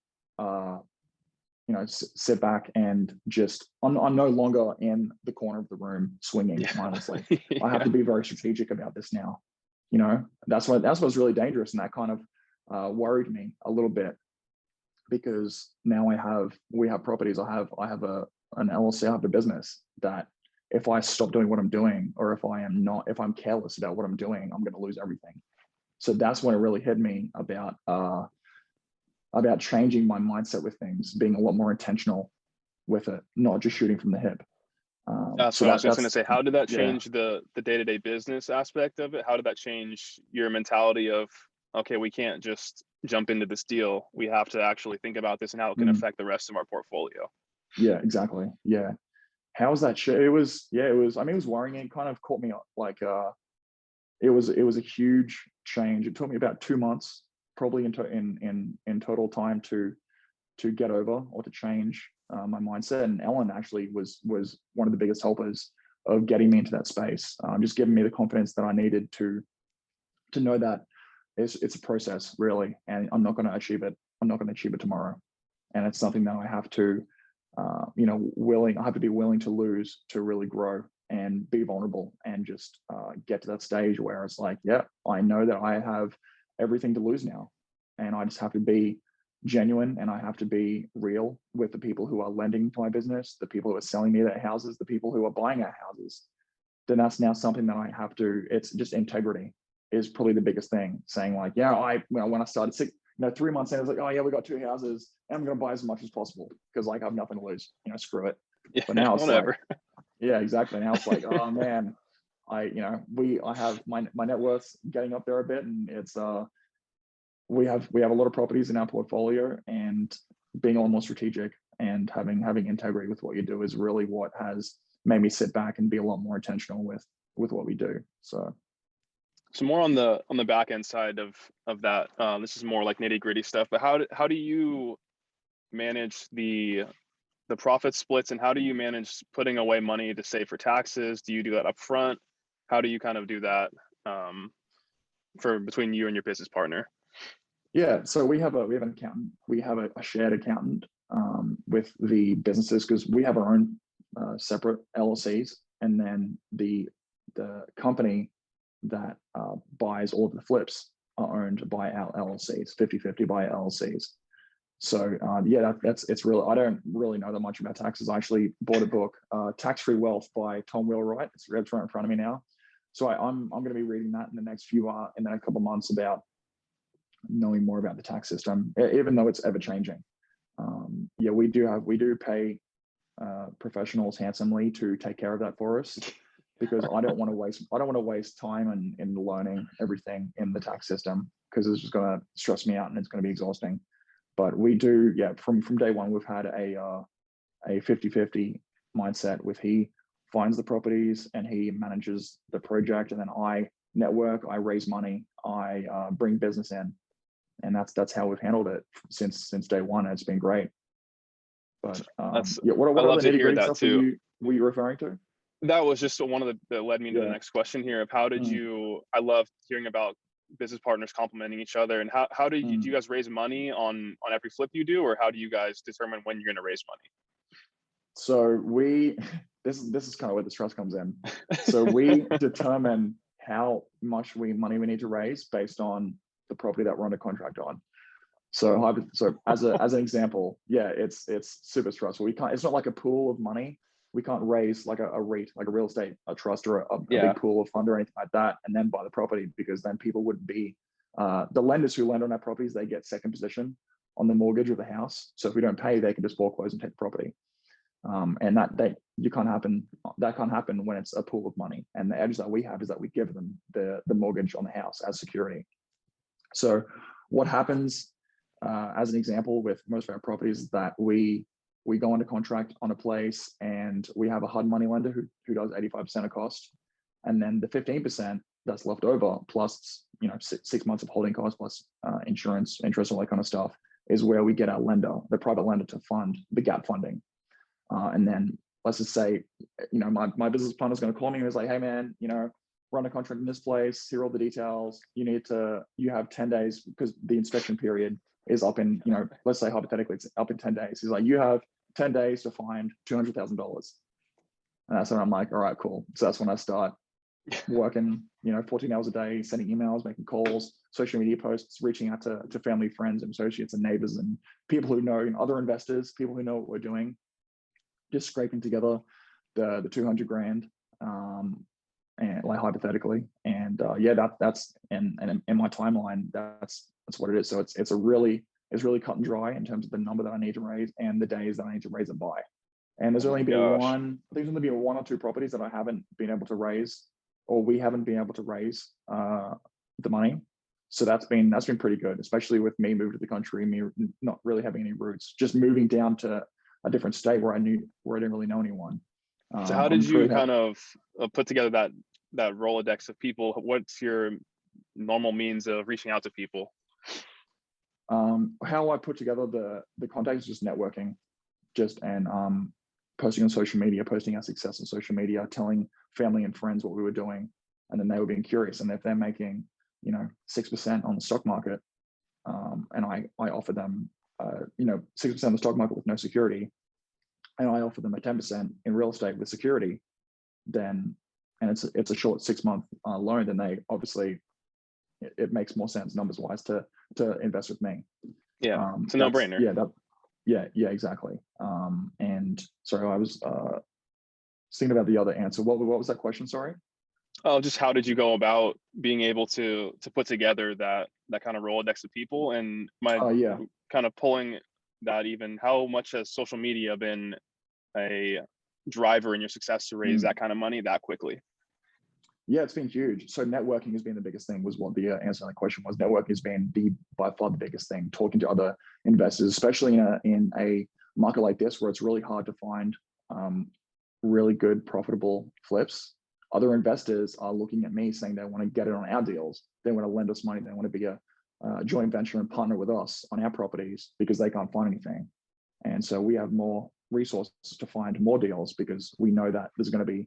sit back and just, I'm no longer in the corner of the room swinging mindlessly. I have to be very strategic about this now. That's what's really dangerous. And that kind of worried me a little bit, because now we have properties. I have an LLC, I have a business that if I stop doing what I'm doing, or if I'm careless about what I'm doing, I'm going to lose everything. So that's when it really hit me about changing my mindset with things, being a lot more intentional with it, not just shooting from the hip. So I was just going to say, how did that change the day-to-day business aspect of it? How did that change your mentality of, okay, we can't just jump into this deal. We have to actually think about this and how it can affect the rest of our portfolio. Yeah, exactly. Yeah. How was that shit? It was worrying. It kind of caught me up. Like, it was a huge change. It took me about 2 months, probably in total time to get over or to change my mindset. And Ellen actually was one of the biggest helpers of getting me into that space, just giving me the confidence that I needed to know that it's a process, really, and I'm not going to achieve it. I'm not going to achieve it tomorrow, and it's something that I have to, I have to be willing to lose to really grow and be vulnerable, and just get to that stage where it's like, yeah, I know that I have everything to lose now, and I just have to be genuine, and I have to be real with the people who are lending to my business, the people who are selling me their houses, the people who are buying our houses. Then that's now something that I have to, it's just integrity is probably the biggest thing. Saying like, yeah, when I started 3 months in, I was like, oh yeah, we got 2 houses and I'm going to buy as much as possible because like I have nothing to lose, screw it. Yeah, but now it's whatever. like, yeah, exactly. Now it's like, oh man, I have my net worth getting up there a bit, and it's, we have a lot of properties in our portfolio, and being a lot more strategic and having integrity with what you do is really what has made me sit back and be a lot more intentional with what we do. So more on the back end side of that, this is more like nitty gritty stuff, but how do you manage the profit splits, and how do you manage putting away money to save for taxes? Do you do that up front? How do you kind of do that for between you and your business partner? Yeah, so we have an accountant. We have a shared accountant with the businesses, because we have our own separate LLCs, and then the company that buys all of the flips are owned by our LLCs, 50-50 by LLCs. So yeah, it's real. I don't really know that much about taxes. I actually bought a book, Tax-Free Wealth by Tom Wheelwright. It's right in front of me now. So I'm going to be reading that in the next couple of months about knowing more about the tax system, even though it's ever changing. Yeah, we do pay professionals handsomely to take care of that for us, because I don't want to waste time in learning everything in the tax system, because it's just going to stress me out and it's going to be exhausting. But we do, yeah, from day one, we've had a 50-50 mindset with he finds the properties and he manages the project, and then I network, I raise money, I bring business in, and that's how we've handled it since day one. It's been great. But yeah, what I are love the to hear nitty-gritty that stuff too. were you referring to? That was just one of that led me into the next question here of how did you, I love hearing about business partners complementing each other, and how do you guys raise money on every flip you do, or how do you guys determine when you're going to raise money? So this is kind of where the stress comes in. So we determine how much money we need to raise based on the property that we're under contract on. So as an example, yeah, it's super stressful. It's not like a pool of money. We can't raise like a REIT, like a real estate, a trust, or a big pool of fund or anything like that, and then buy the property, because then people wouldn't be, the lenders who lend on our properties, they get second position on the mortgage of the house. So if we don't pay, they can just foreclose and take the property. And that can't happen when it's a pool of money. And the edge that we have is that we give them the mortgage on the house as security. So what happens, as an example, with most of our properties, is that we go under contract on a place, and we have a HUD money lender who does 85% of cost, and then the 15% that's left over, plus 6 months of holding costs, plus insurance, interest, all that kind of stuff, is where we get our lender, the private lender, to fund the gap funding. And then let's just say, my business partner is going to call me and is like, hey man, we're under contract in this place. Here are all the details. You have 10 days, because the inspection period is up in, let's say hypothetically it's up in 10 days. He's like, you have 10 days to find $200,000. And that's when I'm like, all right, cool. So that's when I start working, 14 hours a day, sending emails, making calls, social media posts, reaching out to family, friends, and associates and neighbors and people who know, other investors, people who know what we're doing, just scraping together the 200 grand, and like hypothetically. And yeah, that's in my timeline, that's what it is. So it's really cut and dry in terms of the number that I need to raise and the days that I need to raise it by. And there's only been one or two properties that I haven't been able to raise, or we haven't been able to raise the money. So that's been pretty good, especially with me moving to the country, me not really having any roots, just moving down to a different state where I didn't really know anyone. So how did you kind of put together that Rolodex of people? What's your normal means of reaching out to people? How I put together the contacts is just networking, and posting on social media, posting our success on social media, telling family and friends what we were doing, and then they were being curious. And if they're making 6% on the stock market, and I offer them 6% on the stock market with no security, and I offer them a 10% in real estate with security, then, and it's a short 6-month loan, then they obviously, it makes more sense numbers wise to invest with me. Yeah, it's a no-brainer. Yeah, exactly. And sorry, I was thinking about the other answer. What was that question? Sorry. Oh, just how did you go about being able to put together that kind of Rolodex of people? And kind of pulling that, even how much has social media been a driver in your success to raise that kind of money that quickly? Yeah, it's been huge. So networking has been the biggest thing, was what the answer to that question was. Networking has been by far the biggest thing. Talking to other investors, especially in a market like this, where it's really hard to find really good, profitable flips. Other investors are looking at me saying they want to get it on our deals. They want to lend us money. They want to be a joint venture and partner with us on our properties, because they can't find anything. And so we have more resources to find more deals, because we know that there's going to be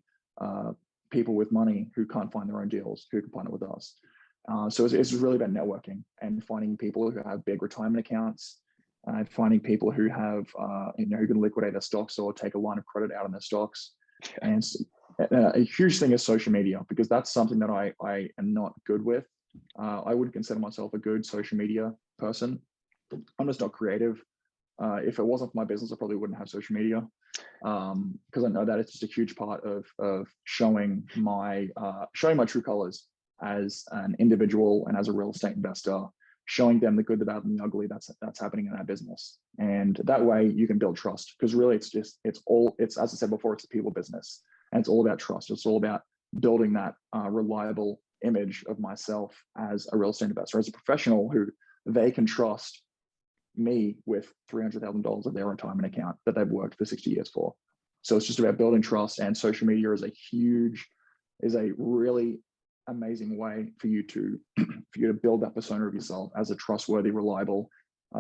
people with money who can't find their own deals who can partner with us. So it's really about networking and finding people who have big retirement accounts, and finding people who have, who can liquidate their stocks or take a line of credit out on their stocks. And a huge thing is social media, because that's something that I am not good with. I wouldn't consider myself a good social media person. I'm just not creative. If it wasn't for my business, I probably wouldn't have social media, because I know that it's just a huge part of showing my true colors as an individual and as a real estate investor, showing them the good, the bad, and the ugly that's happening in our business. And that way you can build trust, because really it's as I said before, it's a people business, and it's all about trust. It's all about building that reliable image of myself as a real estate investor, as a professional who they can trust me with $300,000 of their retirement account that they've worked for 60 years for. So it's just about building trust, and social media is a really amazing way for you to build that persona of yourself as a trustworthy, reliable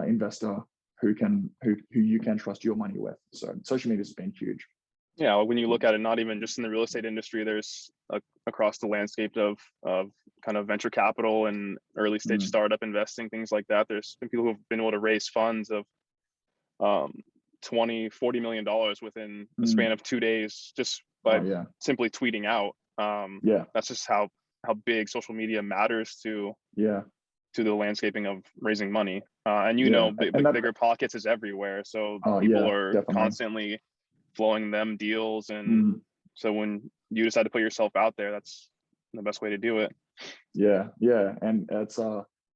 investor who you can trust your money with. So social media has been huge. Yeah, when you look at it, not even just in the real estate industry, there's across the landscape of kind of venture capital and early stage startup investing, things like that. There's been people who've been able to raise funds of $20-40 million within the span of 2 days, just by simply tweeting out. That's just how big social media matters to the landscaping of raising money. And bigger pockets is everywhere. So people are definitely constantly flowing them deals. And so when you decide to put yourself out there, that's the best way to do it. Yeah. And it's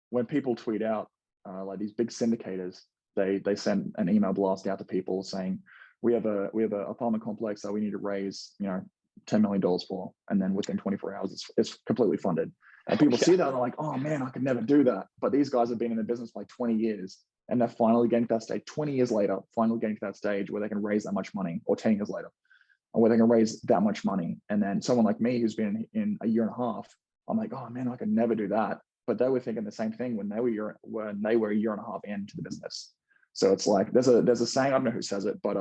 when people tweet out, like these big syndicators, they send an email blast out to people saying, we have a apartment complex that we need to raise, $10 million for, and then within 24 hours it's completely funded. And people see that and they're like, oh man, I could never do that. But these guys have been in the business for like 20 years, and they're finally getting to that stage, 20 years later, finally getting to that stage where they can raise that much money, or 10 years later, and where they can raise that much money. And then someone like me who's been in a year and a half, I'm like, oh man, I could never do that. But they were thinking the same thing when they were a year and a half into the business. So it's like there's a saying, I don't know who says it, but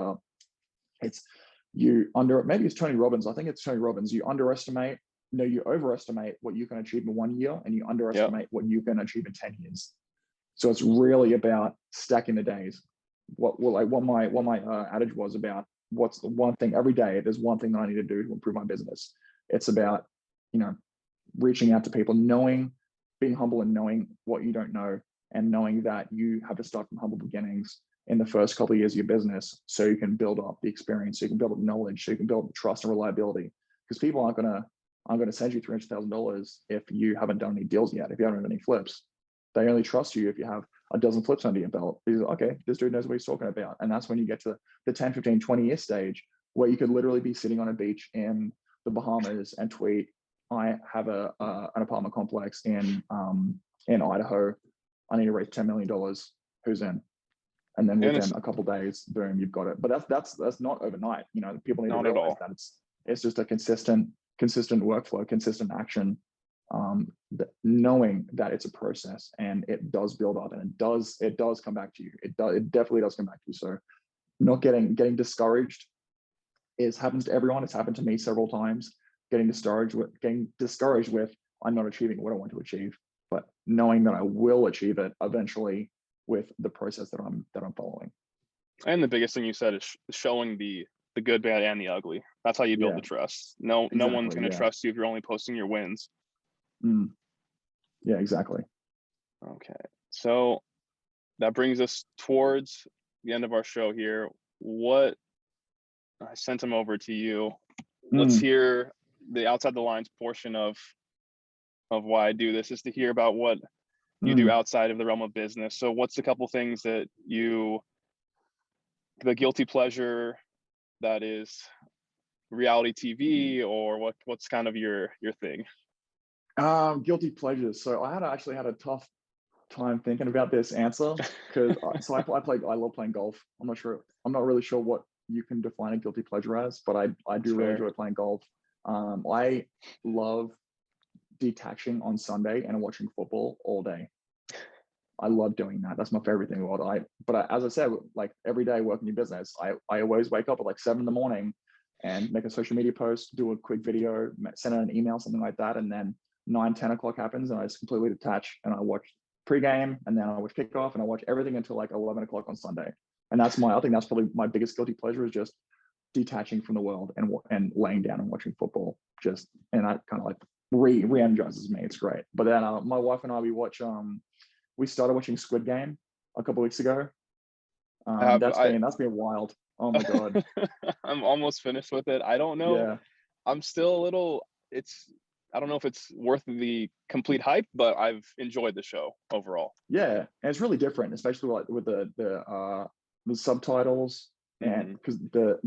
maybe it's Tony Robbins. I think it's Tony Robbins. You overestimate what you can achieve in 1 year, and you underestimate what you can achieve in 10 years. So it's really about stacking the days. What my adage was about, what's the one thing every day, there's one thing that I need to do to improve my business. It's about, reaching out to people, being humble and knowing what you don't know, and knowing that you have to start from humble beginnings in the first couple of years of your business, so you can build up the experience, so you can build up knowledge, so you can build trust and reliability. Because people aren't gonna send you $300,000 if you haven't done any deals yet, if you haven't done any flips. They only trust you if you have a dozen flips under your belt. Because, okay, this dude knows what he's talking about. And that's when you get to the 10, 15, 20 year stage, where you could literally be sitting on a beach in the Bahamas and tweet, I have an apartment complex in Idaho. I need to raise $10 million. Who's in? And then within a couple of days, boom, you've got it. But that's not overnight. People need to realize that it's just a consistent workflow, consistent action, knowing that it's a process, and it does build up, and it does come back to you. It definitely does come back to you. So not getting discouraged happens to everyone. It's happened to me several times. Getting discouraged with I'm not achieving what I want to achieve, but knowing that I will achieve it eventually with the process that I'm following. And the biggest thing you said is showing the good, bad, and the ugly. That's how you build the trust. No one's going to trust you if you're only posting your wins. Yeah, exactly. Okay, so that brings us towards the end of our show here. What I sent them over to you. Let's hear the outside the lines portion of why I do this, is to hear about what you do outside of the realm of business. So what's a couple things that the guilty pleasure that is reality TV, or what's kind of your thing? Guilty pleasures. So I actually had a tough time thinking about this answer, because I love playing golf. I'm not really sure what you can define a guilty pleasure as, but I do really enjoy playing golf. I love detaching on Sunday and watching football all day. I love doing that. That's my favorite thing in the world. But as I said, like every day working in business, I always wake up at like 7 a.m. and make a social media post, do a quick video, send out an email, something like that. And then 9, 10 o'clock happens and I just completely detach and I watch pregame, and then I watch kickoff, and I watch everything until like 11 o'clock on Sunday. And I think that's probably my biggest guilty pleasure, is just detaching from the world and laying down and watching football. And that kind of like re-energizes me. It's great. But then my wife and I, we started watching Squid Game a couple weeks ago. That's been wild. Oh my God. I'm almost finished with it. I don't know. Yeah. I'm still a little, I don't know if it's worth the complete hype, but I've enjoyed the show overall. Yeah. And it's really different, especially like with the subtitles, and because the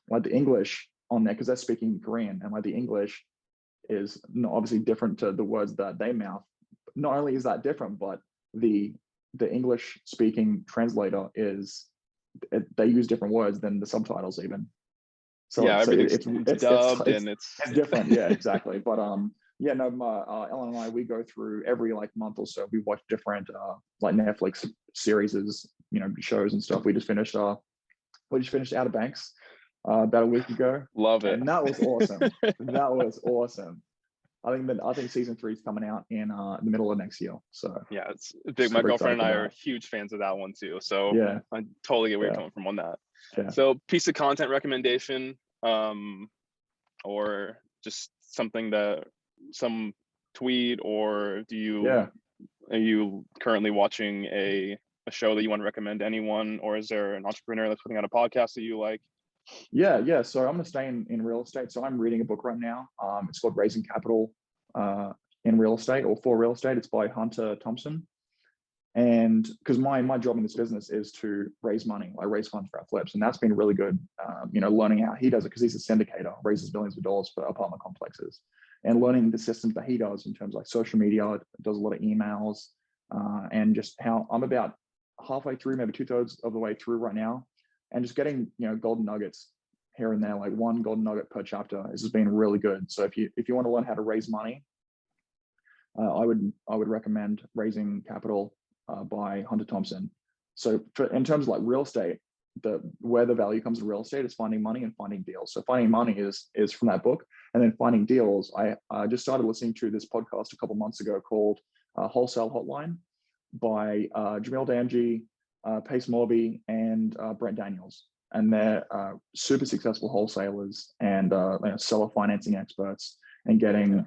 like the English on there, because they're speaking Korean, and like the English is not obviously different to the words that they mouth. Not only is that different, but the English speaking translator they use different words than the subtitles even. So yeah, everything's it's dubbed and it's different. Yeah, exactly. But yeah, no, Ellen and I, we go through every like month or so. We watch different like Netflix series, shows and stuff. We just finished Outer Banks about a week ago. Love it. And that was awesome. That was awesome. I think season 3 is coming out in the middle of next year. So yeah, it's big. My girlfriend and I are huge fans of that one too. So yeah, I totally get where you're coming from on that. Yeah. So piece of content recommendation, or just something that some tweet, or are you currently watching a show that you want to recommend to anyone, or is there an entrepreneur that's putting out a podcast that you like? Yeah. So I'm going to stay in real estate. So I'm reading a book right now. It's called Raising Capital in Real Estate, or for Real Estate. It's by Hunter Thompson. And because my job in this business is to raise money, like raise funds for our flips. And that's been really good, learning how he does it, because he's a syndicator, raises billions of dollars for apartment complexes, and learning the systems that he does in terms of like social media, does a lot of emails, and just how I'm about halfway through, maybe 2/3 of the way through right now. And just getting, golden nuggets here and there, like one golden nugget per chapter. This has been really good. So if you want to learn how to raise money, I would recommend Raising Capital by Hunter Thompson. So in terms of like real estate, where the value comes in real estate is finding money and finding deals. So finding money is from that book, and then finding deals. I just started listening to this podcast a couple months ago called Wholesale Hotline by Jamil Damji, Pace Morby, and Brent Daniels. And they're super successful wholesalers and seller financing experts, and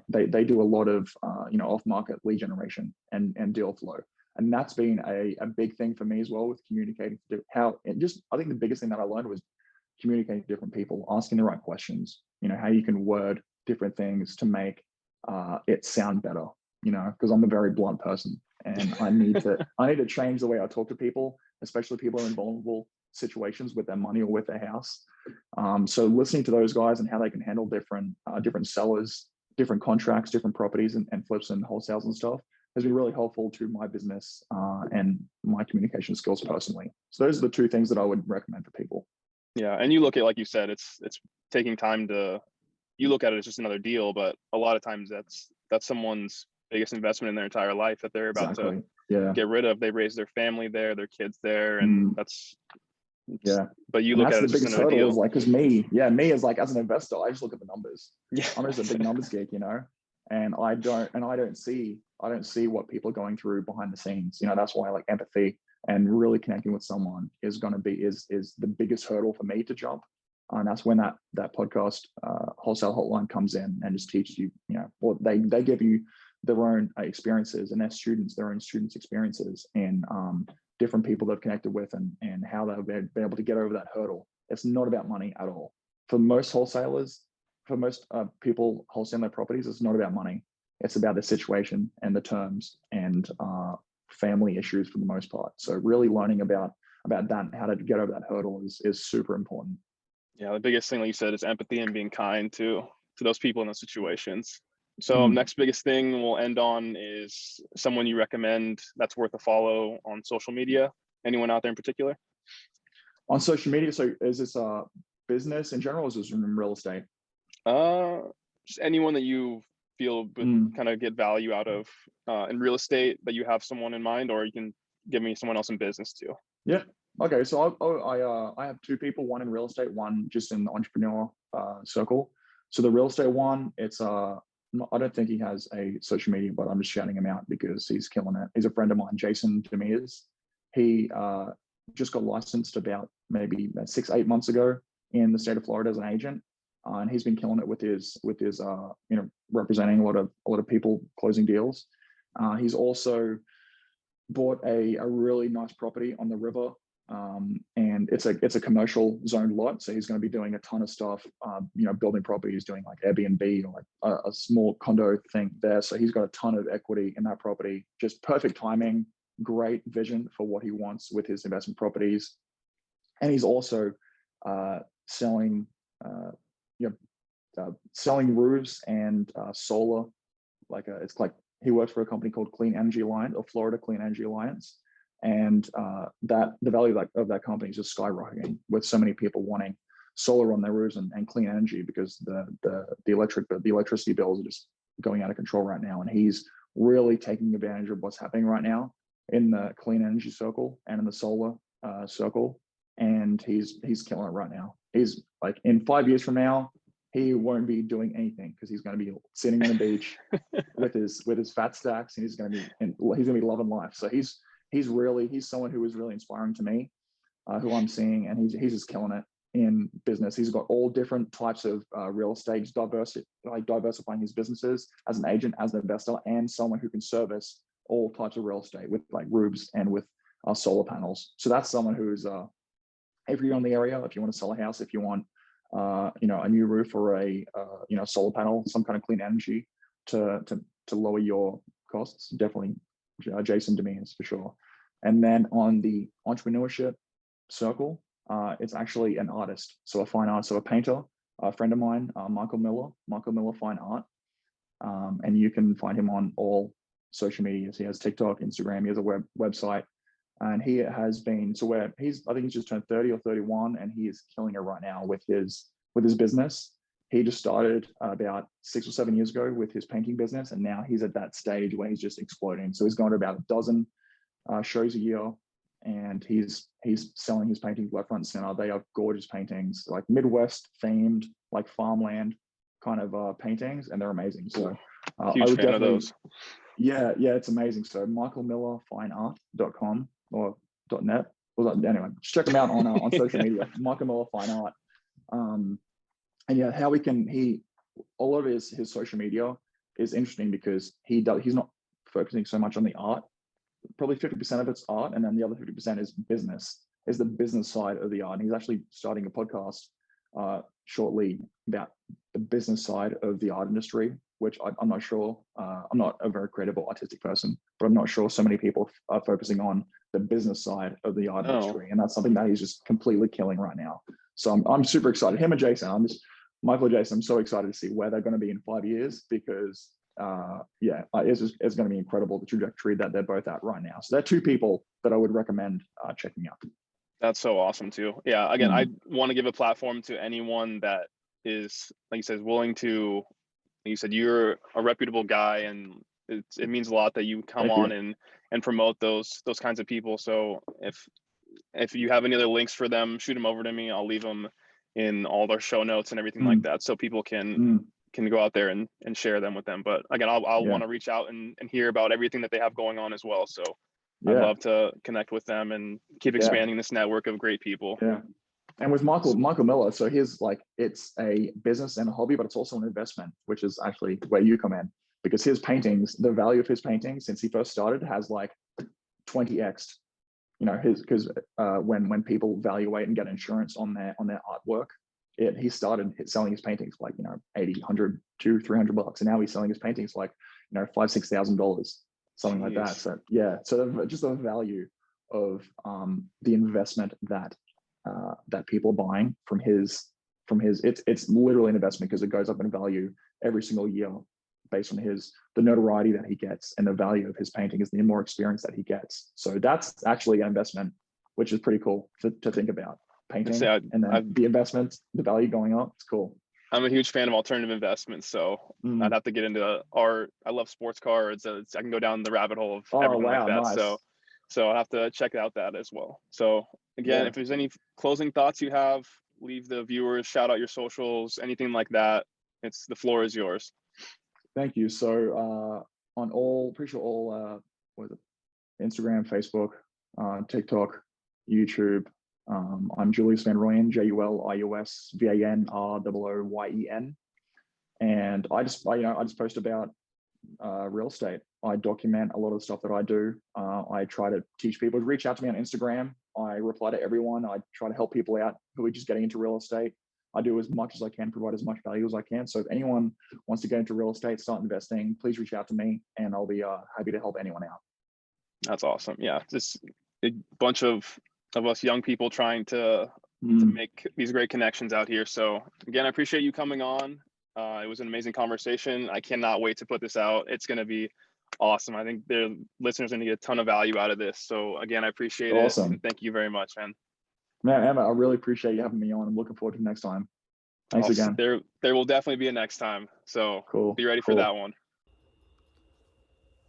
they do a lot of off-market lead generation and deal flow. And that's been a big thing for me as well, with communicating. I think the biggest thing that I learned was communicating to different people, asking the right questions, how you can word different things to make it sound better, because I'm a very blunt person, and I need to change the way I talk to people, especially people in vulnerable situations with their money or with their house. So listening to those guys and how they can handle different sellers, different contracts, different properties and flips and wholesales and stuff has been really helpful to my business and my communication skills personally. So those are the two things that I would recommend for people. Yeah, and you look at, like you said, it's taking time you look at it as just another deal, but a lot of times that's someone's biggest investment in their entire life that they're about to get rid of. They raise their family there, their kids there, and but you look at it as just another deal. Like, because me as like, as an investor, I just look at the numbers. I'm just a big numbers geek, and I don't see what people are going through behind the scenes. That's why like empathy and really connecting with someone is the biggest hurdle for me to jump. And that's when that podcast Wholesale Hotline comes in and just teaches you, they give you their own experiences and their own students' experiences, and different people they've connected with, and how they've been able to get over that hurdle. It's not about money at all. For most wholesalers, for most people wholesaling their properties, it's not about money. It's about the situation and the terms and family issues for the most part. So really learning about that and how to get over that hurdle is super important. Yeah, the biggest thing, like you said, is empathy and being kind to those people in those situations. So next biggest thing we'll end on is someone you recommend that's worth a follow on social media. Anyone out there in particular? On social media, so is this business in general, or is this in real estate? Just anyone that you feel would kind of get value out of in real estate, that you have someone in mind, or you can give me someone else in business too. Yeah. Okay. So I have two people, one in real estate, one just in the entrepreneur circle. So the real estate one, it's I don't think he has a social media, but I'm just shouting him out because he's killing it. He's a friend of mine, Jason Demers. He just got licensed about maybe 6-8 months ago in the state of Florida as an agent, and he's been killing it with his representing a lot of people closing deals. He's also bought a really nice property on the river, and it's a commercial zoned lot. So he's going to be doing a ton of stuff, building properties, doing like Airbnb or like a small condo thing there. So he's got a ton of equity in that property. Just perfect timing, great vision for what he wants with his investment properties. And he's also selling roofs and solar. It's like he works for a company called Clean Energy Alliance, or Florida Clean Energy Alliance, and that the value of that company is just skyrocketing with so many people wanting solar on their roofs and clean energy, because the electricity bills are just going out of control right now. And he's really taking advantage of what's happening right now in the clean energy circle and in the solar circle, and he's killing it right now. He's like, in 5 years from now, he won't be doing anything because he's going to be sitting on the beach with his fat stacks, and he's going to be loving life. So he's someone who is really inspiring to me, who I'm seeing, and he's just killing it in business. He's got all different types of real estate, diversifying his businesses as an agent, as an investor, and someone who can service all types of real estate with like roofs and with solar panels. So that's someone who's if you're in the area, if you want to sell a house, if you want a new roof or a solar panel, some kind of clean energy to lower your costs, definitely Jason Demers for sure. And then on the entrepreneurship circle, it's actually an artist, so a fine art, so a painter, a friend of mine, Michael Miller Fine Art, and you can find him on all social medias. He has TikTok, Instagram, he has a website, and he has been I think he's just turned 30 or 31, and he is killing it right now with his business. He just started about 6 or 7 years ago with his painting business, and now he's at that stage where he's just exploding. So he's going to about a dozen shows a year, and he's selling his paintings left, front, and center. They are gorgeous paintings, like Midwest themed, like farmland kind of paintings, and they're amazing. So huge fan of those. Yeah, it's amazing. So michaelmillerfineart.com or .net. Anyway, just check him out on social media. Michael Miller Fine Art. And yeah, how a lot of his social media is interesting because he's not focusing so much on the art. Probably 50% of it's art, and then the other 50% is the business side of the art. And he's actually starting a podcast shortly about the business side of the art industry, which I'm not sure. I'm not a very creative or artistic person, but I'm not sure so many people are focusing on the business side of the art industry, and that's something that he's just completely killing right now. So I'm super excited. Him and Jason, Michael and Jason, I'm so excited to see where they're going to be in 5 years, because it's going to be incredible, the trajectory that they're both at right now. So they're two people that I would recommend checking out. That's so awesome too. Yeah, again, I want to give a platform to anyone that is, like you said, willing to. You said you're a reputable guy, and it means a lot that you come on and promote those kinds of people. So if you have any other links for them, shoot them over to me. I'll leave them in all their show notes and everything like that, so people can go out there and share them with them. But again, I'll want to reach out and hear about everything that they have going on as well. So I'd love to connect with them and keep expanding this network of great people. Yeah. And with Michael Miller, so it's a business and a hobby, but it's also an investment, which is actually where you come in, because his paintings, the value of his paintings since he first started has like 20x. Because when people valuate and get insurance on their artwork, he started selling his paintings like $80, $100 to $300, and now he's selling his paintings like $5,000-$6,000, something like that. So so just the value of the investment that people are buying from his it's literally an investment, because it goes up in value every single year based on the notoriety that he gets, and the value of his painting is the more experience that he gets. So that's actually an investment, which is pretty cool to think about. Painting and then the investments, the value going up. It's cool. I'm a huge fan of alternative investments, so I'd have to get into art. I love sports cards. I can go down the rabbit hole of everything like that. Nice. So I'll have to check out that as well. So again, if there's any closing thoughts you have, leave the viewers, shout out your socials, anything like that. The floor is yours. Thank you. So on all, pretty sure all, what is it? Instagram, Facebook, TikTok, YouTube. I'm Julius van Rooyen, JuliusVanRooyen, and I just post about real estate. I document a lot of the stuff that I do. I try to teach people. Reach out to me on Instagram. I reply to everyone. I try to help people out who are just getting into real estate. I do as much as I can, provide as much value as I can. So if anyone wants to get into real estate, start investing, please reach out to me, and I'll be happy to help anyone out. That's awesome. Yeah, just a bunch of us young people trying to make these great connections out here. So again, I appreciate you coming on. It was an amazing conversation. I cannot wait to put this out. It's going to be awesome. I think the listeners are going to get a ton of value out of this. So again, I appreciate it. And thank you very much, man. Man, Emma, I really appreciate you having me on. I'm looking forward to next time. Thanks again. There will definitely be a next time. So cool. Be ready for that one.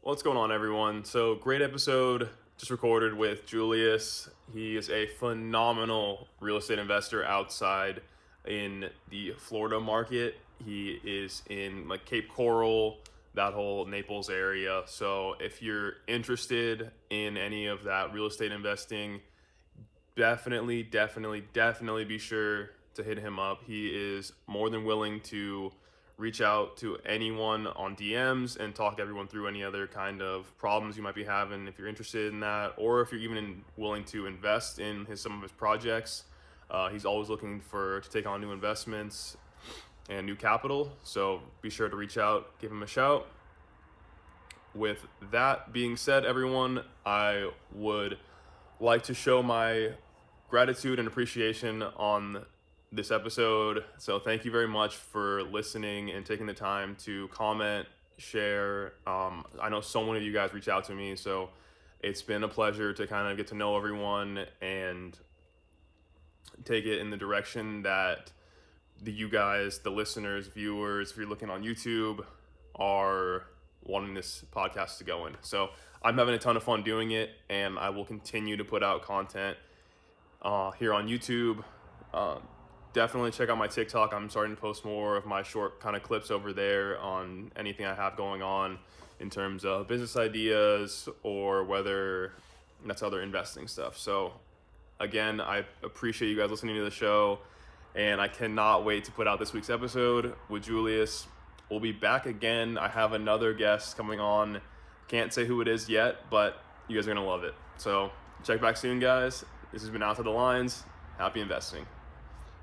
What's going on, everyone? So great episode just recorded with Julius. He is a phenomenal real estate investor outside in the Florida market. He is in like Cape Coral, that whole Naples area. So if you're interested in any of that real estate investing, definitely be sure to hit him up. He is more than willing to reach out to anyone on DMs and talk everyone through any other kind of problems you might be having if you're interested in that, or if you're even willing to invest in some of his projects. He's always looking to take on new investments and new capital. So be sure to reach out, give him a shout. With that being said, everyone, I would like to show my gratitude and appreciation on this episode. So thank you very much for listening and taking the time to comment, share. I know so many of you guys reach out to me, so it's been a pleasure to kind of get to know everyone and take it in the direction that you guys, the listeners, viewers, if you're looking on YouTube, are wanting this podcast to go in. So I'm having a ton of fun doing it, and I will continue to put out content here on YouTube. Definitely check out my TikTok. I'm starting to post more of my short kind of clips over there on anything I have going on in terms of business ideas or whether that's other investing stuff. So again, I appreciate you guys listening to the show, and I cannot wait to put out this week's episode with Julius. We'll be back again. I have another guest coming on. Can't say who it is yet, but you guys are going to love it. So check back soon, guys. This has been Outside the Lines. Happy investing.